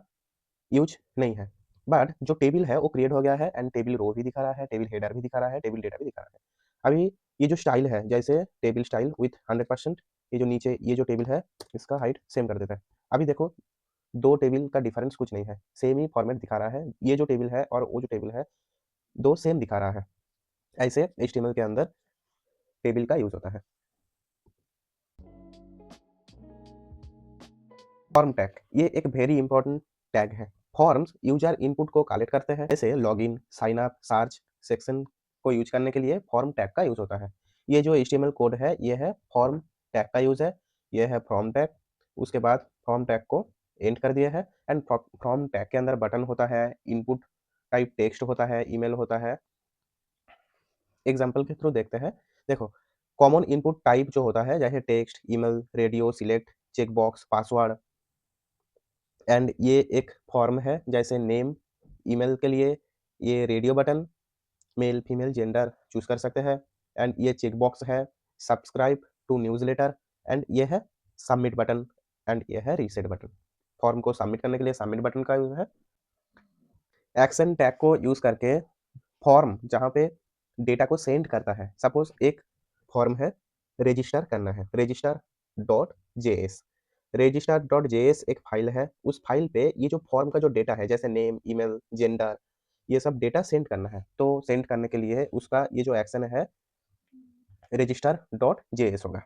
यूज नहीं है, बट जो टेबल है वो क्रिएट हो गया है एंड टेबल रो भी दिखा रहा है, टेबल हेडर भी दिखा रहा है, टेबल डेटा भी दिखा रहा है। अभी ये जो स्टाइल है जैसे टेबल स्टाइल विथ 100%, ये जो नीचे ये जो टेबल है इसका हाइट सेम कर देता है। अभी देखो दो टेबल का डिफरेंस कुछ नहीं है, सेम ही फॉर्मेट दिखा रहा है। ये जो टेबल है और वो जो टेबल है दो सेम दिखा रहा है। ऐसे एचटीएमएल के अंदर टेबल का यूज होता है। फॉर्म टैग ये एक वेरी इंपॉर्टेंट टैग है। फॉर्म्स यूजर इनपुट को कलेक्ट करते हैं, जैसे login sign up search section को यूज करने के लिए फॉर्म टैग का यूज होता है। ये जो एचटीएमएल कोड है ये है फॉर्म टैग का यूज है, ये है फॉर्म टैग। उसके बाद फॉर्म टैग को एंड कर दिया है एंड फॉर्म टैग के अंदर बटन होता है, इनपुट टाइप टेक्स्ट होता है, ईमेल होता है। एग्जांपल के थ्रू देखते हैं। देखो कॉमन इनपुट टाइप जो होता है जैसे text email radio select checkbox password, and ये एक फॉर्म है जैसे नेम ईमेल के लिए ये radio button, male female gender choose कर सकते हैं एंड ये चेक बॉक्स है सब्सक्राइब टू न्यूज़लेटर, एंड ये है सबमिट बटन एंड ये है रीसेट बटन। फॉर्म को सबमिट करने के लिए सबमिट बटन का यूज है। एक्शन टैग को यूज करके फॉर्म जहाँ पे डेटा को सेंड करता है, सपोज एक फॉर्म है, रजिस्टर करना है, register dot JS. Register dot JS एक फाइल है, उस फाइल पे ये जो फॉर्म का जो डेटा है जैसे नेम, ईमेल, जेंडर, ये सब डेटा सेंड करना है। तो सेंड करने के लिए उसका ये जो एक्शन है रजिस्टर डॉट जेएस होगा।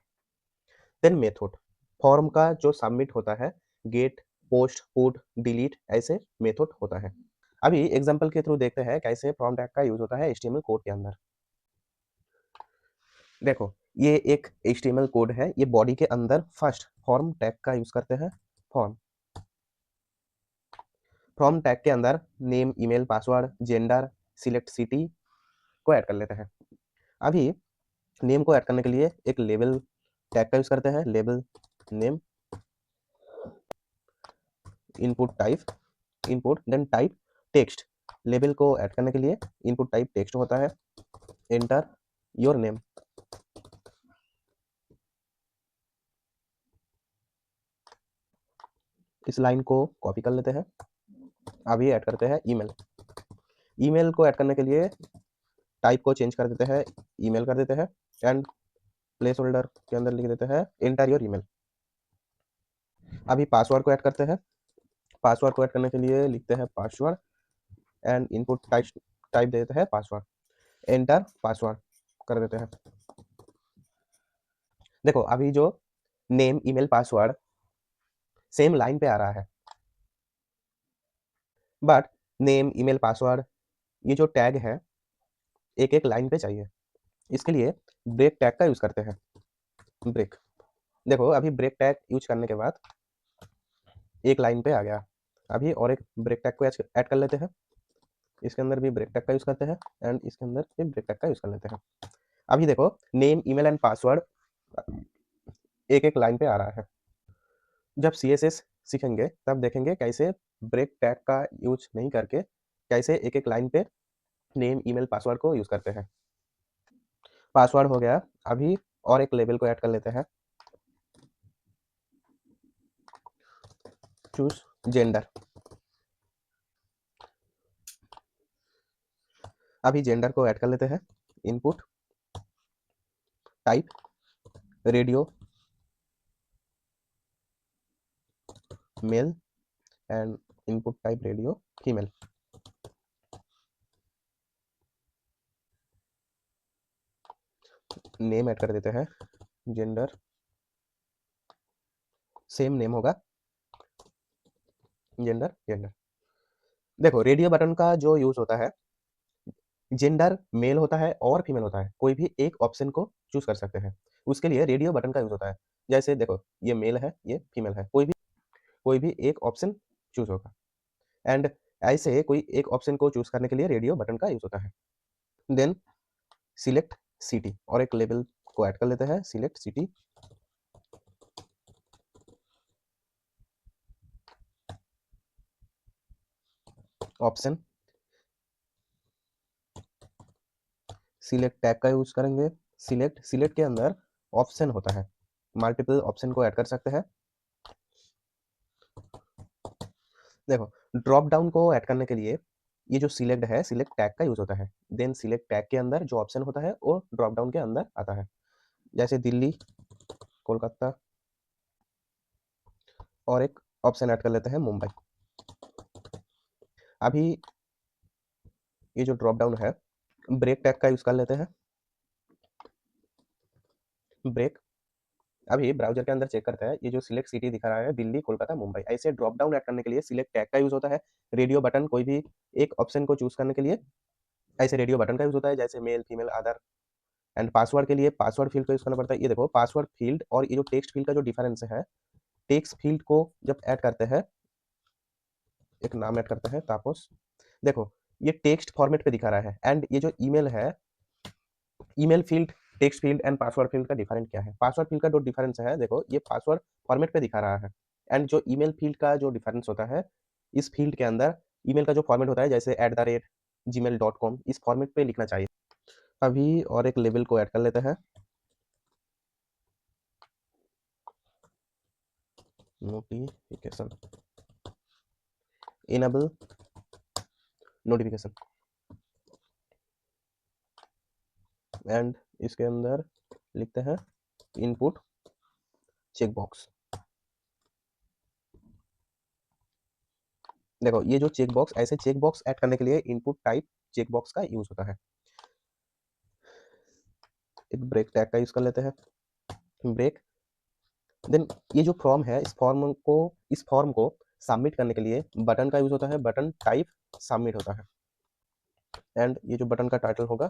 देन मेथड, फॉर्म का जो सबमिट होता है, गेट, पोस्ट, पुट, डिलीट, ऐसे मेथड होता है। अभी एग्जांपल के थ्रू देखते हैं कैसे फॉर्म टैग का यूज होता है एचटीएमएल कोड के अंदर। देखो, ये एक एचटीएमएल कोड है, ये बॉडी के अंदर फर्स्ट फॉर्म टैग का यूज करते हैं। फॉर्म फॉर्म टैग के अंदर name, email, password, gender, select city को ऐड कर लेते हैं। अभी नेम को ऐड करने के लिए एक लेबल टैग का यूज करते हैं, label name, input type, input then type text. Label को ऐड करने के लिए इनपुट टाइप टेक्स्ट होता है, एंटर योर नेम। इस लाइन को कॉपी कर लेते हैं। अभी ऐड करते हैं ईमेल। ईमेल को ऐड करने के लिए टाइप को चेंज कर देते हैं, ईमेल कर देते हैं एंड प्लेस होल्डर के अंदर लिख देते हैं एंटर योर ईमेल। अभी पासवर्ड को ऐड करते हैं। पासवर्ड को ऐड करने के लिए लिखते हैं password and input type type देते हैं पासवर्ड, एंटर पासवर्ड कर देते हैं। देखो अभी जो name, email, password same line पे आ रहा है, बट नेम, ईमेल, पासवर्ड ये जो टैग है एक एक लाइन पे चाहिए। इसके लिए ब्रेक टैग का यूज करते हैं। ब्रेक, देखो अभी ब्रेक टैग यूज करने के बाद एक लाइन पे आ गया। अभी और एक ब्रेक टैग को ऐड कर लेते हैं। इसके अंदर भी ब्रेक टैग का यूज करते हैं एंड इसके अंदर भी ब्रेक टैग का यूज कर लेते हैं। अभी देखो नेम, ईमेल एंड पासवर्ड एक एक लाइन पे आ रहा है। जब सीएसएस सीखेंगे तब देखेंगे कैसे ब्रेक टैग का यूज नहीं करके कैसे एक एक लाइन पे नेम, ईमेल, पासवर्ड को यूज करते हैं। पासवर्ड हो गया। अभी और एक लेबल को ऐड कर लेते हैं, चूज जेंडर। अभी जेंडर को ऐड कर लेते हैं, input type radio male and input type radio female. Name add कर देते हैं, जेंडर सेम नेम होगा, जेंडर जेंडर। देखो रेडियो बटन का जो यूज होता है, जेंडर मेल होता है और फीमेल होता है, कोई भी एक ऑप्शन को चूज कर सकते हैं, उसके लिए रेडियो बटन का यूज होता है। जैसे देखो ये मेल है, ये फीमेल है, कोई भी एक ऑप्शन चूज होगा एंड ऐसे कोई एक ऑप्शन को चूज करने के लिए रेडियो बटन का यूज होता है। देन सिलेक्ट सिटी और एक लेबल को ऐड कर लेते हैं, select city option. Select tag का यूज करेंगे, सिलेक्ट सिलेक्ट के अंदर ऑप्शन होता है, मल्टीपल ऑप्शन को ऐड कर सकते हैं। देखो ड्रॉप डाउन को ऐड करने के लिए ये जो सिलेक्ट है, सिलेक्ट टैग का यूज होता है। देन सिलेक्ट टैग के अंदर जो ऑप्शन होता है वो ड्रॉप डाउन के अंदर आता है, जैसे दिल्ली, कोलकाता और एक ऑप्शन ऐड कर लेते हैं मुंबई। अभी ये जो ड्रॉप डाउन है ब्रेक टैग का यूज कर लेते हैं, ब्रेक। अभी ब्राउजर के अंदर चेक करते हैं, ये जो सिलेक्ट सिटी दिखा रहा है दिल्ली, कोलकाता, मुंबई, ऐसे ड्रॉप डाउन ऐड करने के लिए सिलेक्ट टैग का यूज होता है। रेडियो बटन कोई भी एक ऑप्शन को चूज करने के लिए ऐसे रेडियो बटन का यूज होता है, जैसे male, female, Aadhaar. And password के लिए पासवर्ड फील्ड का यूज करना पड़ता है। ये देखो पासवर्ड फील्ड और ये जो टेक्स्ट फील्ड का जो डिफरेंस है, टेक्स्ट फील्ड को जब ऐड करते हैं, एक नाम ऐड करते हैं तापस। देखो ये टेक्स्ट फॉर्मेट पे दिखा रहा है एंड ये जो ईमेल है, email field, text field and password field का डिफरेंट क्या है। पासवर्ड फील्ड का जो डिफरेंस है, देखो ये पासवर्ड फॉर्मेट पे दिखा रहा है एंड जो ईमेल फील्ड का जो डिफरेंस होता है, इस फील्ड के अंदर ईमेल का जो फॉर्मेट होता है जैसे @gmail.com, इस फॉर्मेट पे लिखना चाहिए। अभी और एक लेबल को ऐड कर लेते हैं, नोटिफिकेशन, इनेबल नोटिफिकेशन, एंड इसके अंदर लिखते हैं इनपुट चेक बॉक्स। देखो ये जो चेक बॉक्स, ऐसे चेक बॉक्स ऐड करने के लिए इनपुट टाइप चेक बॉक्स का यूज होता है। एक ब्रेक टैग का यूज कर लेते हैं, ब्रेक। देन ये जो फॉर्म है, इस फॉर्म को सबमिट करने के लिए बटन का यूज होता है, बटन टाइप सबमिट होता है, एंड ये जो बटन का टाइटल होगा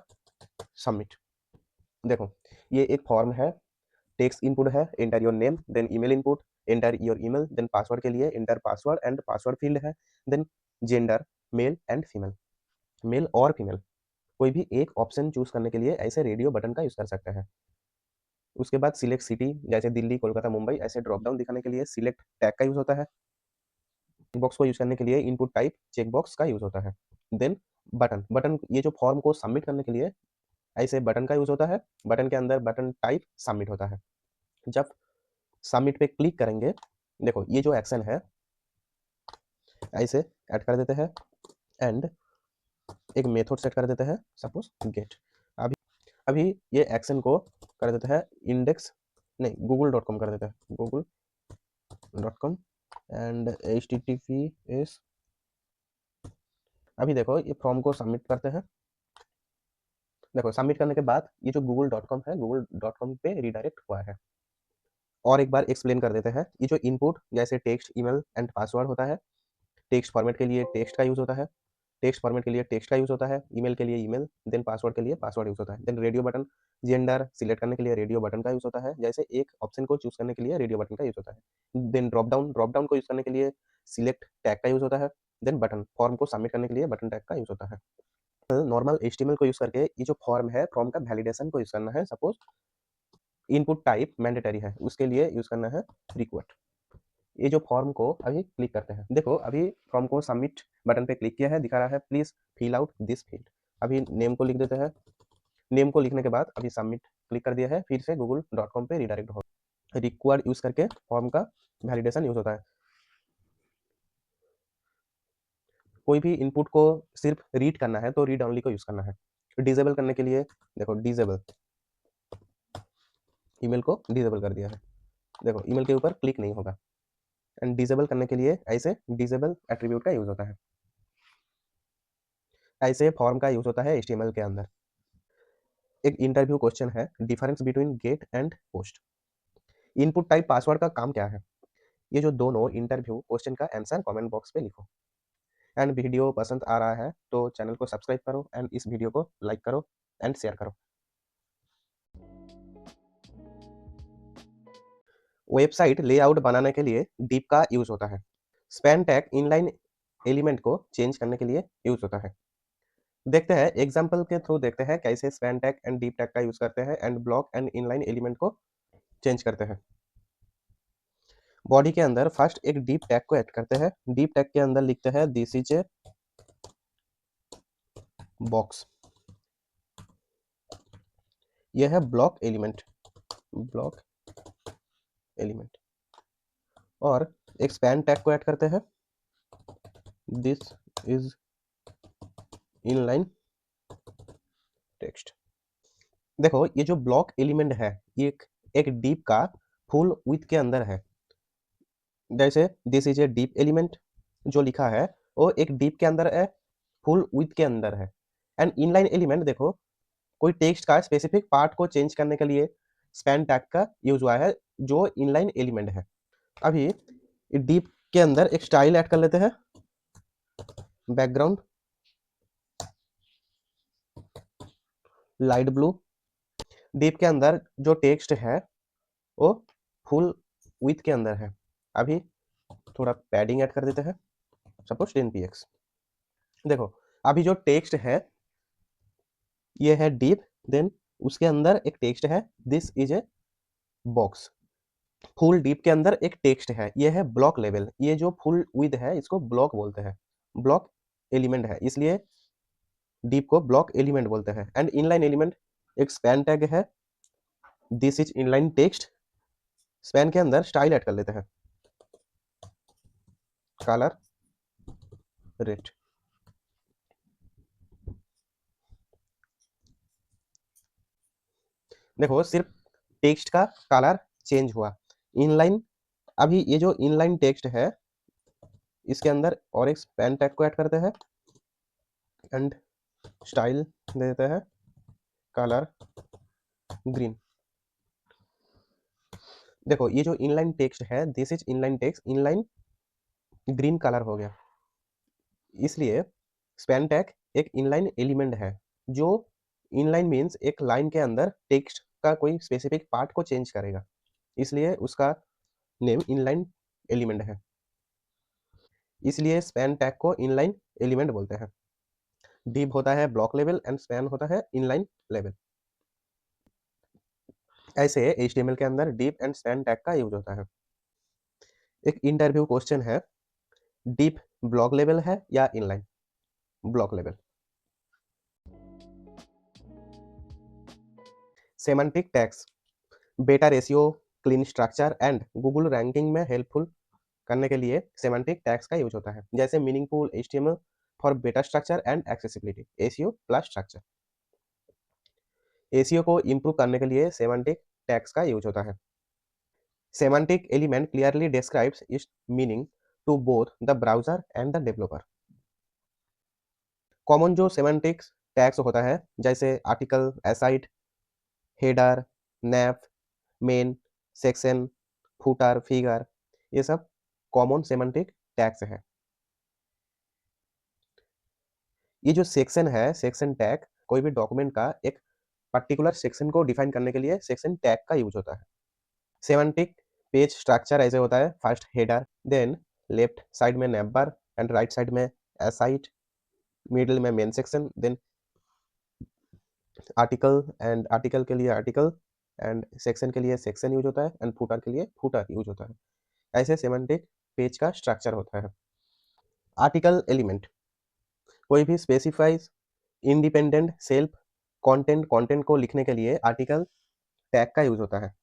सबमिट। देखो ये एक फॉर्म है, टेक्स्ट इनपुट है, enter your name, then email input, enter your email, then password के लिए enter password and password field है, then gender male and female, male और फीमेल, कोई भी एक ऑप्शन चूज करने के लिए ऐसे रेडियो बटन का यूज कर सकते हैं। उसके बाद सिलेक्ट सिटी, जैसे दिल्ली, कोलकाता, मुंबई, ऐसे ड्रॉप डाउन दिखाने के लिए सिलेक्ट टैग का यूज होता है। बॉक्स को यूज करने के लिए इनपुट टाइप चेक बॉक्स का यूज होता है। देन बटन, ये जो फॉर्म को सबमिट करने के लिए ऐसे बटन का यूज होता है, बटन के अंदर बटन टाइप सबमिट होता है। जब सबमिट पे क्लिक करेंगे, देखो ये जो एक्शन है ऐसे ऐड कर देते हैं, एंड एक मेथड सेट कर देते हैं, सपोज गेट। अभी अभी ये एक्शन को कर देते हैं इंडेक्स, नहीं google.com कर देते हैं, google.com एंड https। अभी देखो ये फॉर्म को सबमिट करते हैं। देखो सबमिट करने के बाद ये जो google.com है, google.com पे रिडायरेक्ट हुआ है। और एक बार एक्सप्लेन कर देते हैं, ये जो इनपुट जैसे टेक्स्ट, ईमेल एंड पासवर्ड होता है, टेक्स्ट फॉर्मेट के लिए टेक्स्ट का यूज होता है, टेक्स्ट फॉर्मेट के लिए टेक्स्ट का यूज होता है, ईमेल के लिए ईमेल, देन पासवर्ड के लिए पासवर्ड यूज होता है, then radio button, gender select करने के लिए रेडियो बटन का यूज होता है, जैसे एक ऑप्शन को चूज करने के लिए रेडियो बटन का यूज होता है, देन ड्रॉप डाउन को यूज करने के लिए सिलेक्ट टैग का यूज होता है, देन बटन, फॉर्म को सबमिट करने के लिए बटन टैग का यूज होता है। नॉर्मल एचटीएमएल को यूज करके ये जो फॉर्म है, फॉर्म का वैलिडेशन को यूज करना है, सपोज इनपुट टाइप मैंडेटरी है, उसके लिए यूज करना है रिक्वेस्ट। ये जो फॉर्म को अभी क्लिक करते हैं, देखो अभी फॉर्म को सबमिट बटन पे क्लिक किया है, दिखा रहा है please fill out this field. अभी नेम को लिख देते हैं, नेम को लिखने के बाद अभी सबमिट क्लिक कर दिया है, फिर से google.com पे रिडायरेक्ट हो। रिक्वायर्ड यूज करके फॉर्म का वैलिडेशन यूज होता है। कोई भी इनपुट को सिर्फ रीड करना है तो रीड ओनली को यूज करना है। डिसेबल करने के लिए देखो डिसेबल, ईमेल को डिसेबल कर दिया है, देखो ईमेल के ऊपर क्लिक नहीं होगा। एंड डिसेबल करने के लिए ऐसे डिसेबल एट्रीब्यूट का यूज होता है, ऐसे फॉर्म का यूज होता है एचटीएमएल के अंदर। एक इंटरव्यू क्वेश्चन है, difference between get and post. Input type password का काम क्या है? ये जो दोनों इंटरव्यू क्वेश्चन का आंसर कमेंट बॉक्स पे लिखो। एंड वीडियो पसंद आ रहा है तो चैनल को सब्सक्राइब करो एंड इस वीडियो को लाइक करो एंड शेयर करो। वेबसाइट लेआउट बनाने के लिए डिप का यूज होता है। स्पैन टैग इनलाइन एलिमेंट को चेंज करने के लिए यूज होता है। देखते हैं एग्जांपल के थ्रू, देखते हैं कैसे span tag and deep tag का यूज करते हैं and block and inline element को चेंज करते हैं। बॉडी के अंदर फर्स्ट एक डीप टैग को ऐड करते हैं, डीप टैग के अंदर लिखते हैं दिस इज ए बॉक्स, यह है ब्लॉक एलिमेंट, ब्लॉक एलिमेंट। और एक स्पैन टैग को ऐड करते हैं, दिस इज इनलाइन टेक्स्ट। देखो ये जो ब्लॉक एलिमेंट है, ये एक डीप का फुल विड्थ के अंदर है, जैसे this is a deep element जो लिखा है वो एक डीप के अंदर है, फुल विड्थ के अंदर है। एंड इनलाइन एलिमेंट देखो कोई टेक्स्ट का स्पेसिफिक पार्ट को चेंज करने के लिए स्पैन टैग का यूज हुआ है, जो इनलाइन एलिमेंट है। अभी डीप के अंदर एक स्टाइल ऐड कर लेते हैं, बैकग्राउंड लाइट ब्लू। डीप के अंदर जो टेक्स्ट है वो फुल विड्थ के अंदर है। अभी थोड़ा पैडिंग ऐड कर देते हैं, सपोज 10 px। देखो अभी जो टेक्स्ट है ये है डीप, देन उसके अंदर एक टेक्स्ट है this is a box. Full deep के अंदर एक टेक्स्ट है, ये है ब्लॉक लेवल। ये जो फुल विद है इसको ब्लॉक बोलते हैं, ब्लॉक एलिमेंट है, इसलिए डीप को ब्लॉक एलिमेंट बोलते हैं। एंड इनलाइन एलिमेंट एक स्पैन टैग है, this is inline text. Span के अंदर स्टाइल ऐड कर लेते हैं, कलर रेट। देखो सिर्फ टेक्स्ट का कलर चेंज हुआ। इनलाइन, अभी ये जो इनलाइन टेक्स्ट है इसके अंदर और एक स्पैन टैग को ऐड करते हैं एंड स्टाइल दे देते हैं कलर ग्रीन। देखो ये जो इनलाइन टेक्स्ट है this is inline text, inline green colour हो गया। इसलिए स्पैन टैग एक इनलाइन एलिमेंट है। जो इनलाइन मीन्स एक लाइन के अंदर टेक्स्ट का कोई स्पेसिफिक पार्ट को चेंज करेगा, इसलिए उसका नेम इनलाइन एलिमेंट है। इसलिए स्पैन टैग को इनलाइन एलिमेंट बोलते हैं। डिव होता है ब्लॉक लेवल एंड स्पैन होता है इनलाइन लेवल। ऐसे HTML के अंदर डिव एंड स्पैन टैग का यूज होता है। एक इंटरव्यू क्वेश्चन है, डिव ब्लॉक लेवल है या inline block level. Semantic tags बेटा ratio, clean structure and Google ranking में हेल्पफुल करने के लिए सेमांटिक टैग्स का यूज होता है। जैसे meaningful HTML for better structure and accessibility, SEO plus structure. SEO को इंप्रूव करने के लिए सेमांटिक टैग्स का यूज होता है। Semantic element clearly describes its meaning to both the browser and the developer. Common जो सेमांटिक टैग्स होता है जैसे article, aside, header, nav, main, section, footer, figure, ये सब कॉमन सेमांटिक टैग्स है। ये जो सेक्शन है, सेक्शन टैग कोई भी डॉक्यूमेंट का एक पर्टिकुलर सेक्शन को डिफाइन करने के लिए सेक्शन टैग का यूज होता है। सेमांटिक पेज स्ट्रक्चर ऐसे होता है, first header, then left side में nav bar and right side में एसाइड, मिडिल में main section, then article and article के लिए आर्टिकल एंड सेक्शन के लिए सेक्शन यूज होता है एंड फूटर के लिए फूटर यूज होता है। ऐसे सेमांटिक पेज का स्ट्रक्चर होता है। आर्टिकल एलिमेंट कोई भी specifies independent self content, content को लिखने के लिए आर्टिकल टैग का यूज होता है।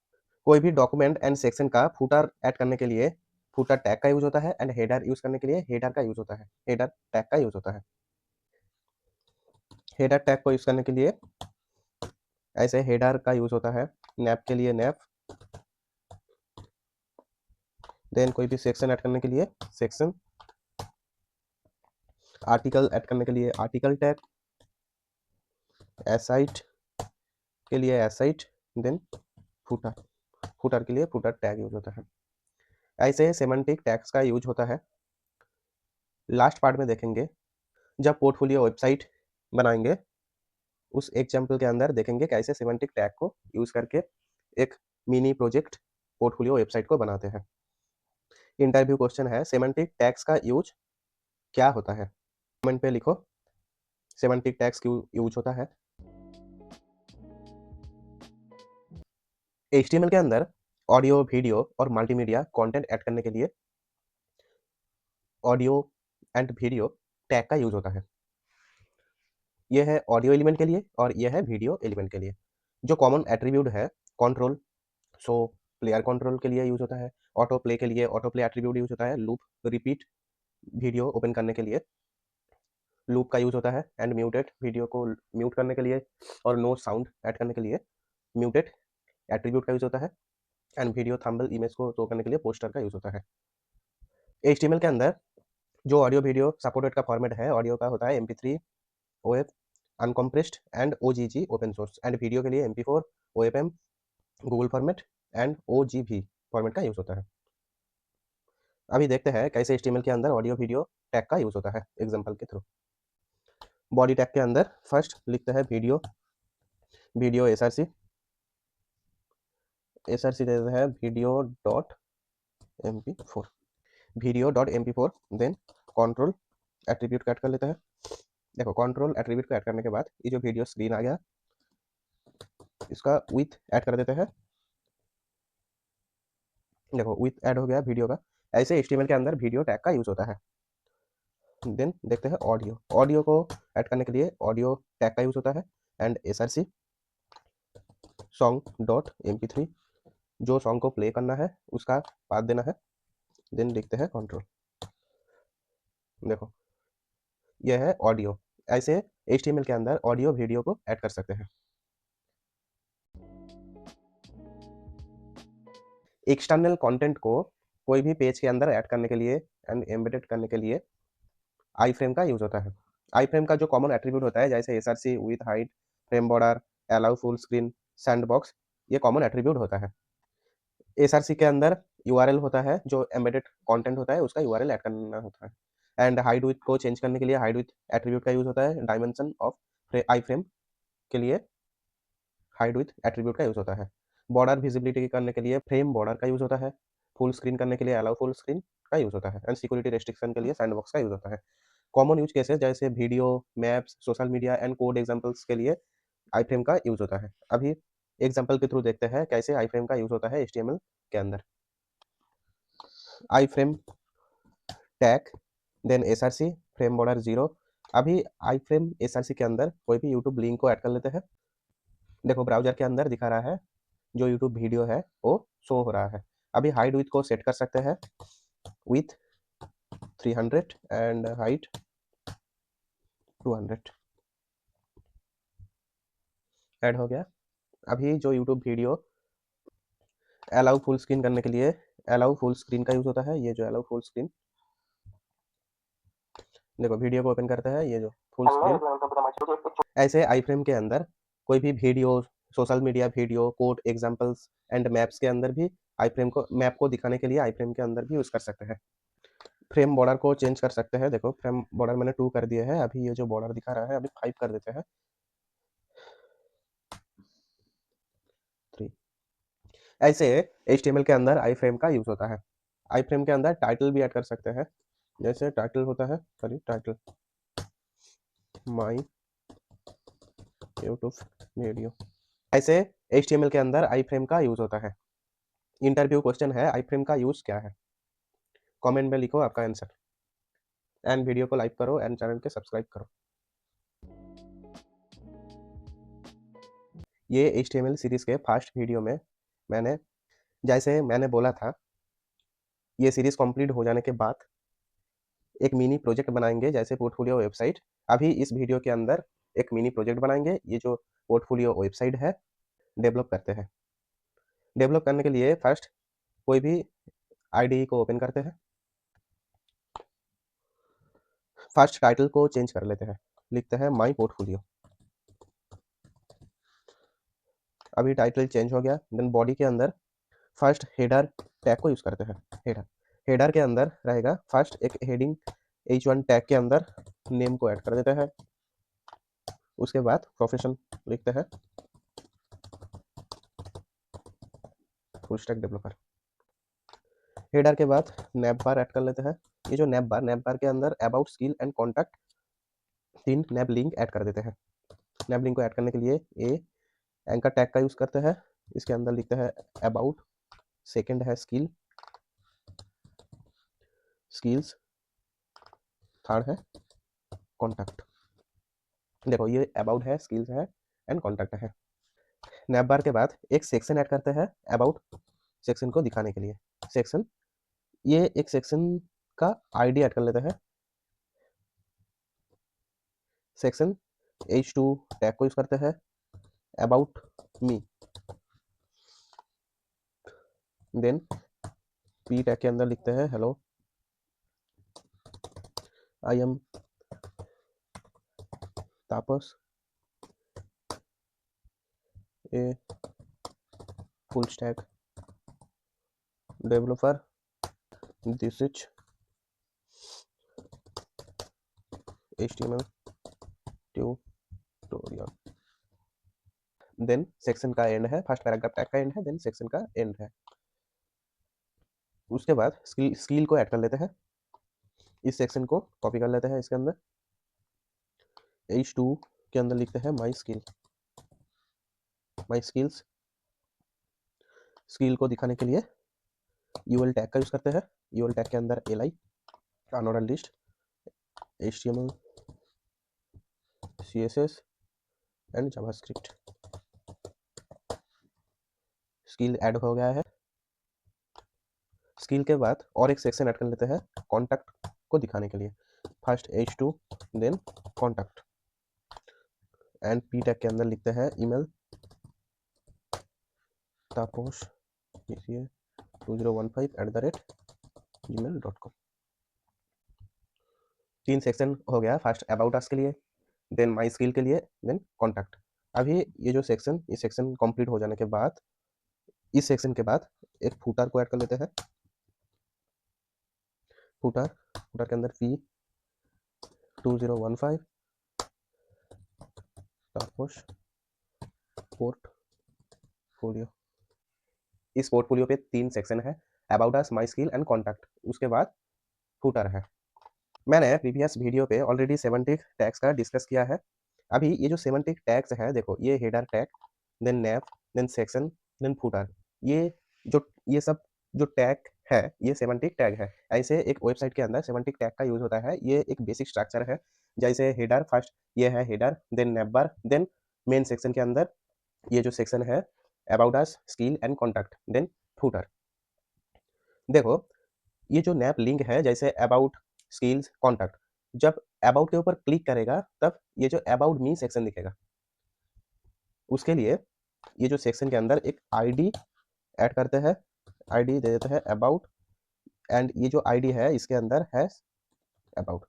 कोई भी डॉक्यूमेंट एंड सेक्शन का फूटर ऐड करने के लिए फूटर टैग का यूज होता है एंड हेडर यूज करने के लिए हेडर का यूज होता है, हेडर टैग का यूज होता है। हेडर टैग को यूज करने के लिए ऐसे हेडर का यूज होता है, नैप के लिए नैप, देन कोई भी सेक्शन ऐड करने के लिए सेक्शन, आर्टिकल ऐड करने के लिए आर्टिकल टैग, एसाइट के लिए एसाइट, देन फूटर, फूटर के लिए फूटर टैग यूज होता है। ऐसे सेमांटिक टैग्स का यूज होता है। लास्ट पार्ट में देखेंगे जब पोर्टफोलियो वेबसाइट बनाएंगे उस एग्जाम्पल के अंदर देखेंगे कैसे सेमांटिक टैग को यूज करके एक मिनी प्रोजेक्ट पोर्टफोलियो वेबसाइट को बनाते हैं। इंटरव्यू क्वेश्चन है, सेमांटिक टैग्स का यूज क्या होता है? कमेंट पे लिखो सेमांटिक टैग्स क्यों यूज होता है। HTML के अंदर ऑडियो, वीडियो और मल्टीमीडिया कंटेंट ऐड करने के लिए ऑडियो एंड वीडियो टैग का यूज होता है। ये है ऑडियो एलिमेंट के लिए और ये है वीडियो एलिमेंट के लिए। जो कॉमन एट्रीब्यूट है, कंट्रोल, सो प्लेयर कंट्रोल के लिए यूज होता है, ऑटो प्ले के लिए ऑटो प्ले एट्रीब्यूट यूज होता है, लूप रिपीट वीडियो ओपन करने के लिए लूप का यूज होता है एंड म्यूटेड वीडियो को म्यूट करने के लिए और नो साउंड ऐड करने के लिए म्यूटेड एट्रीब्यूट का यूज होता है एंड वीडियो थंबनेल इमेज को शो करने के लिए पोस्टर का यूज होता है। HTML के अंदर जो ऑडियो वीडियो सपोर्टेड का फॉर्मेट है, ऑडियो का होता है MP3, OF, uncompressed and OGG open source and video के लिए MP4, OFM, Google format and OGV format का यूज होता है। अभी देखते हैं कैसे HTML के अंदर ऑडियो वीडियो टैग का यूज होता है एग्जांपल के थ्रू। बॉडी टैग के अंदर फर्स्ट लिखते हैं वीडियो, वीडियो SRC दे देते हैं video dot MP4, video dot MP4, then control attribute को ऐड कर लेते हैं। देखो कंट्रोल एट्रीब्यूट को ऐड करने के बाद ये जो वीडियो स्क्रीन आ गया इसका विथ ऐड कर देते हैं। देखो विथ ऐड हो गया वीडियो का। ऐसे HTML के अंदर वीडियो टैग का यूज होता है। देन देखते हैं ऑडियो, ऑडियो को ऐड करने के लिए ऑडियो टैग का यूज होता है and SRC song dot MP3, जो सॉन्ग को प्ले करना है उसका पाथ देना है, देन लिखते हैं कंट्रोल। देखो ये है ऑडियो। ऐसे एचटीएमएल के अंदर ऑडियो वीडियो को ऐड कर सकते हैं। एक्सटर्नल कंटेंट को कोई भी पेज के अंदर ऐड करने के लिए एंड एम्बेडेड करने के लिए आई फ्रेम का यूज होता है। आई फ्रेम का जो कॉमन एट्रीब्यूट होता है जैसे SRC with height, frame border, allow full screen, sandbox, ये कॉमन एट्रीब्यूट होता है। एसआरसी के अंदर यूआरएल होता है, जो एम्बेडेड कंटेंट होता है उसका यूआरएल ऐड करना होता है। एंड हाइट विड्थ को चेंज करने के लिए हाइट विड्थ एट्रीब्यूट का यूज होता है। डायमेंशन ऑफ आई फ्रेम के लिए हाइट विड्थ एट्रीब्यूट का यूज होता है। बॉर्डर विजिबिलिटी करने के लिए फ्रेम बॉर्डर का यूज होता है। फुल स्क्रीन करने के लिए अलाउ फुल स्क्रीन का यूज होता है। एंड सिक्योरिटी रेस्ट्रिक्शन के लिए सैंडबॉक्स का यूज होता है। कॉमन यूज केसेस जैसे video, maps, social media and code examples के लिए आई फ्रेम का यूज होता है। अभी एग्जांपल के थ्रू देखते हैं कैसे आई फ्रेम का यूज होता है एचटीएमएल के अंदर। Iframe tag, then SRC, frame border 0। अभी आई फ्रेम एसआरसी के अंदर कोई भी यूट्यूब लिंक को ऐड कर लेते हैं। देखो ब्राउजर के अंदर दिखा रहा है जो यूट्यूब वीडियो है वो शो हो रहा है। अभी हाइट विड्थ को सेट कर सकते हैं विथ 300 एंड हाइट 200। ऐड हो गया। अभी जो YouTube video allow full screen करने के लिए अलाउ फुल स्क्रीन का यूज होता है। ये जो अलाउ फुल स्क्रीन, देखो वीडियो को ओपन करता है, ये जो फुल स्क्रीन। ऐसे आई फ्रेम के अंदर कोई भी video, social media video, code examples and maps के अंदर भी आई फ्रेम को, मैप को दिखाने के लिए आई फ्रेम के अंदर भी यूज कर सकते हैं। फ्रेम बॉर्डर को चेंज कर सकते हैं। देखो फ्रेम बॉर्डर मैंने 2 कर दिया है। अभी ये जो बॉर्डर दिखा रहा है अभी 5 कर देते हैं, 3। ऐसे एचटीएमएल के अंदर आई फ्रेम का यूज होता है। आई फ्रेम के अंदर टाइटल भी ऐड कर सकते हैं। जैसे टाइटल होता है, sorry title my YouTube video. ऐसे एचटीएमएल के अंदर आई फ्रेम का यूज होता है। इंटरव्यू क्वेश्चन है, आई फ्रेम का यूज क्या है? कमेंट में लिखो आपका आंसर। एंड वीडियो को लाइक करो एंड चैनल के सब्सक्राइब करो। ये एचटीएमएल सीरीज के फर्स्ट वीडियो में मैंने, जैसे मैंने बोला था, ये सीरीज कंप्लीट हो जाने के बाद एक मिनी प्रोजेक्ट बनाएंगे जैसे पोर्टफोलियो वेबसाइट। अभी इस वीडियो के अंदर एक मिनी प्रोजेक्ट बनाएंगे। ये जो पोर्टफोलियो वेबसाइट है डेवलप करते हैं। डेवलप करने के लिए फर्स्ट कोई भी आईडीई को ओपन करते हैं। फर्स्ट टाइटल को चेंज कर लेते हैं, लिखते हैं माई पोर्टफोलियो। अभी टाइटल चेंज हो गया। देन बॉडी के अंदर फर्स्ट हेडर टैग को यूज करते हैं। हेडर, हेडर के अंदर रहेगा फर्स्ट एक हेडिंग H1 टैग के अंदर नेम को ऐड कर देते हैं। उसके बाद प्रोफेशन लिखते हैं फुल स्टैक डेवलपर। हेडर के बाद नैप बार ऐड कर लेते हैं। ये जो नैप बार के अंदर about, skill and contact 3 nap link add कर देते हैं। नैप लिंक को ऐड करने के लिए ए एंकर टैग का यूज करते हैं। इसके अंदर लिखते हैं अबाउट, सेकंड है स्किल, स्किल्स, थर्ड है कॉन्टैक्ट। देखो ये अबाउट है, स्किल्स है एंड कॉन्टैक्ट है। नैप बार के बाद एक सेक्शन ऐड करते हैं अबाउट सेक्शन को दिखाने के लिए। सेक्शन, ये एक सेक्शन का आईडी ऐड कर लेते हैं। सेक्शन H2 टैग को यूज करते हैं about me. Then p tag के अंदर लिखते हैं hello I am Tapas, a full stack developer, this is HTML tutorial. Then section का एंड है, फर्स्ट पैराग्राफ टैग का एंड है, देन सेक्शन का एंड है। उसके बाद स्किल को ऐड कर लेते हैं। इस सेक्शन को कॉपी कर लेते हैं। इसके अंदर H2 के अंदर लिखते हैं my skill, my skills. Skill को दिखाने के लिए यूएल टैग का यूज करते हैं। यूएल टैग के अंदर li, unordered list, HTML, CSS and JavaScript. Skill add हो गया है। स्किल के बाद और एक सेक्शन ऐड कर लेते हैं कॉन्टैक्ट को दिखाने के लिए। First H2 then contact and p tag के अंदर लिखते हैं ईमेल तापोश 2015@gmail.com। 3 सेक्शन हो गया, फर्स्ट अबाउट अस के लिए, देन माई स्किल के लिए, देन कॉन्टैक्ट। अभी ये सेक्शन कंप्लीट हो जाने के बाद, इस सेक्शन के बाद एक फूटर को ऐड कर लेते हैं। फूटर के अंदर P2015 तापोश पोर्टफोलियो। इस पोर्टफोलियो पे 3 सेक्शन है, about us, my skill and contact. उसके बाद फूटर है। मैंने प्रीवियस वीडियो पे ऑलरेडी सेमेंटिक टैग्स का डिस्कस किया है। अभी ये जो सेमेंटिक टैग्स है, देखो ये हेडर टैग, देन नैव, देन सेक्शन, देन फूटर, ये सब जो टैग है ये सेमेंटिक टैग है। ऐसे एक वेबसाइट के अंदर सेमेंटिक टैग का यूज होता है। ये एक बेसिक स्ट्रक्चर है। जैसे हेडर, फर्स्ट ये है header, then nav bar, then main section के अंदर ये जो सेक्शन है about us, skill and contact, then footer. देखो ये जो नैप लिंक है, जैसे अबाउट, स्किल्स, कॉन्टैक्ट, जब अबाउट के ऊपर क्लिक करेगा तब ये जो अबाउट मी सेक्शन दिखेगा। उसके लिए ये जो सेक्शन के अंदर एक आईडी ऐड करते हैं, आईडी दे देते हैं अबाउट, एंड ये जो आईडी है इसके अंदर है अबाउट,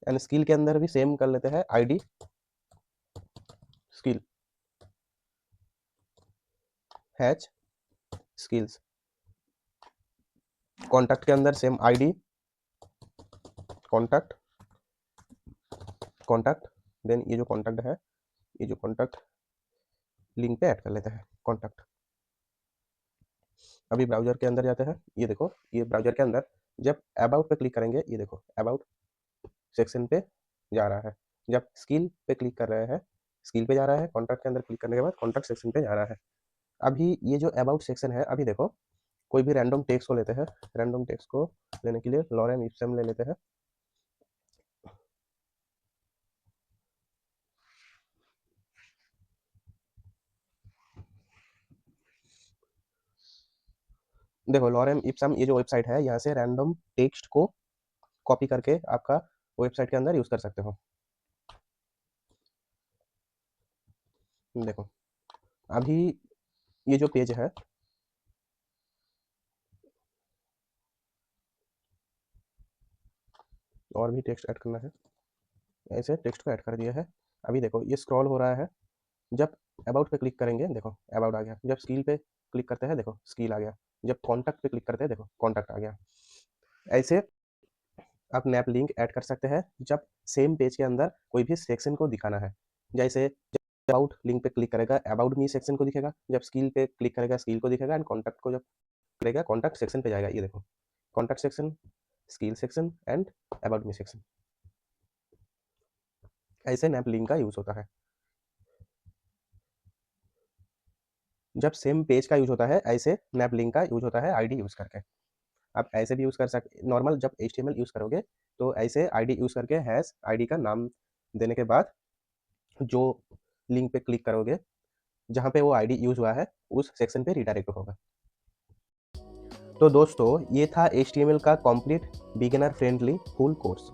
एंड स्किल के अंदर भी सेम कर लेते हैं, ID skill hash skills. Contact के अंदर same ID contact contact, then ये जो कॉन्टैक्ट है, ये जो कॉन्टैक्ट लिंक पे ऐड कर लेते हैं कॉन्टैक्ट। अभी ब्राउज़र के अंदर जाते हैं, ये देखो ये ब्राउज़र के अंदर जब अबाउट पे क्लिक करेंगे, ये देखो अबाउट सेक्शन पे जा रहा है। जब स्किल पे क्लिक कर रहे हैं, स्किल पे जा रहा है, कॉन्टैक्ट के अंदर क्लिक करने के बाद कॉन्टैक्ट सेक्शन पे जा रहा है। अभी ये जो अबाउट सेक्शन है, अभी देखो कोई भी रैंडम टेक्स्ट को लेते हैं, रैंडम टेक्स्ट को लेने के लिए लॉरेम इप्सम ले लेते हैं। देखो लॉरेम इप्सम ये जो वेबसाइट है, यहाँ से रैंडम टेक्स्ट को कॉपी करके आपका वेबसाइट के अंदर यूज कर सकते हो। देखो अभी ये जो पेज है, और भी टेक्स्ट ऐड करना है, ऐसे टेक्स्ट को ऐड कर दिया है। अभी देखो ये स्क्रॉल हो रहा है, जब अबाउट पे क्लिक करेंगे, देखो अबाउट आ गया। जब स्किल पे क्लिक करते हैं, देखो स्किल आ गया। जब कॉन्टैक्ट पे क्लिक करते हैं, देखो कॉन्टैक्ट आ गया। ऐसे आप नैप लिंक ऐड कर सकते हैं जब सेम पेज के अंदर कोई भी सेक्शन को दिखाना है। जैसे जब अबाउट लिंक पे क्लिक करेगा, अबाउट मी सेक्शन को दिखेगा। जब स्किल पे क्लिक करेगा, स्किल को दिखेगा, एंड कॉन्टैक्ट को जब करेगा, कॉन्टैक्ट सेक्शन पे जाएगा। ये देखो contact section, skill section and about me section. ऐसे नैप लिंक का यूज होता है। जब सेम पेज का यूज होता है, ऐसे नैप लिंक का यूज होता है आईडी यूज करके। आप ऐसे भी यूज कर सकते, नॉर्मल जब HTML यूज करोगे तो ऐसे आईडी यूज करके हैश आईडी का नाम देने के बाद जो लिंक पे क्लिक करोगे, जहाँ पे वो आईडी यूज हुआ है, उस सेक्शन पे रिडायरेक्ट होगा। तो दोस्तों ये था HTML का complete beginner friendly full course.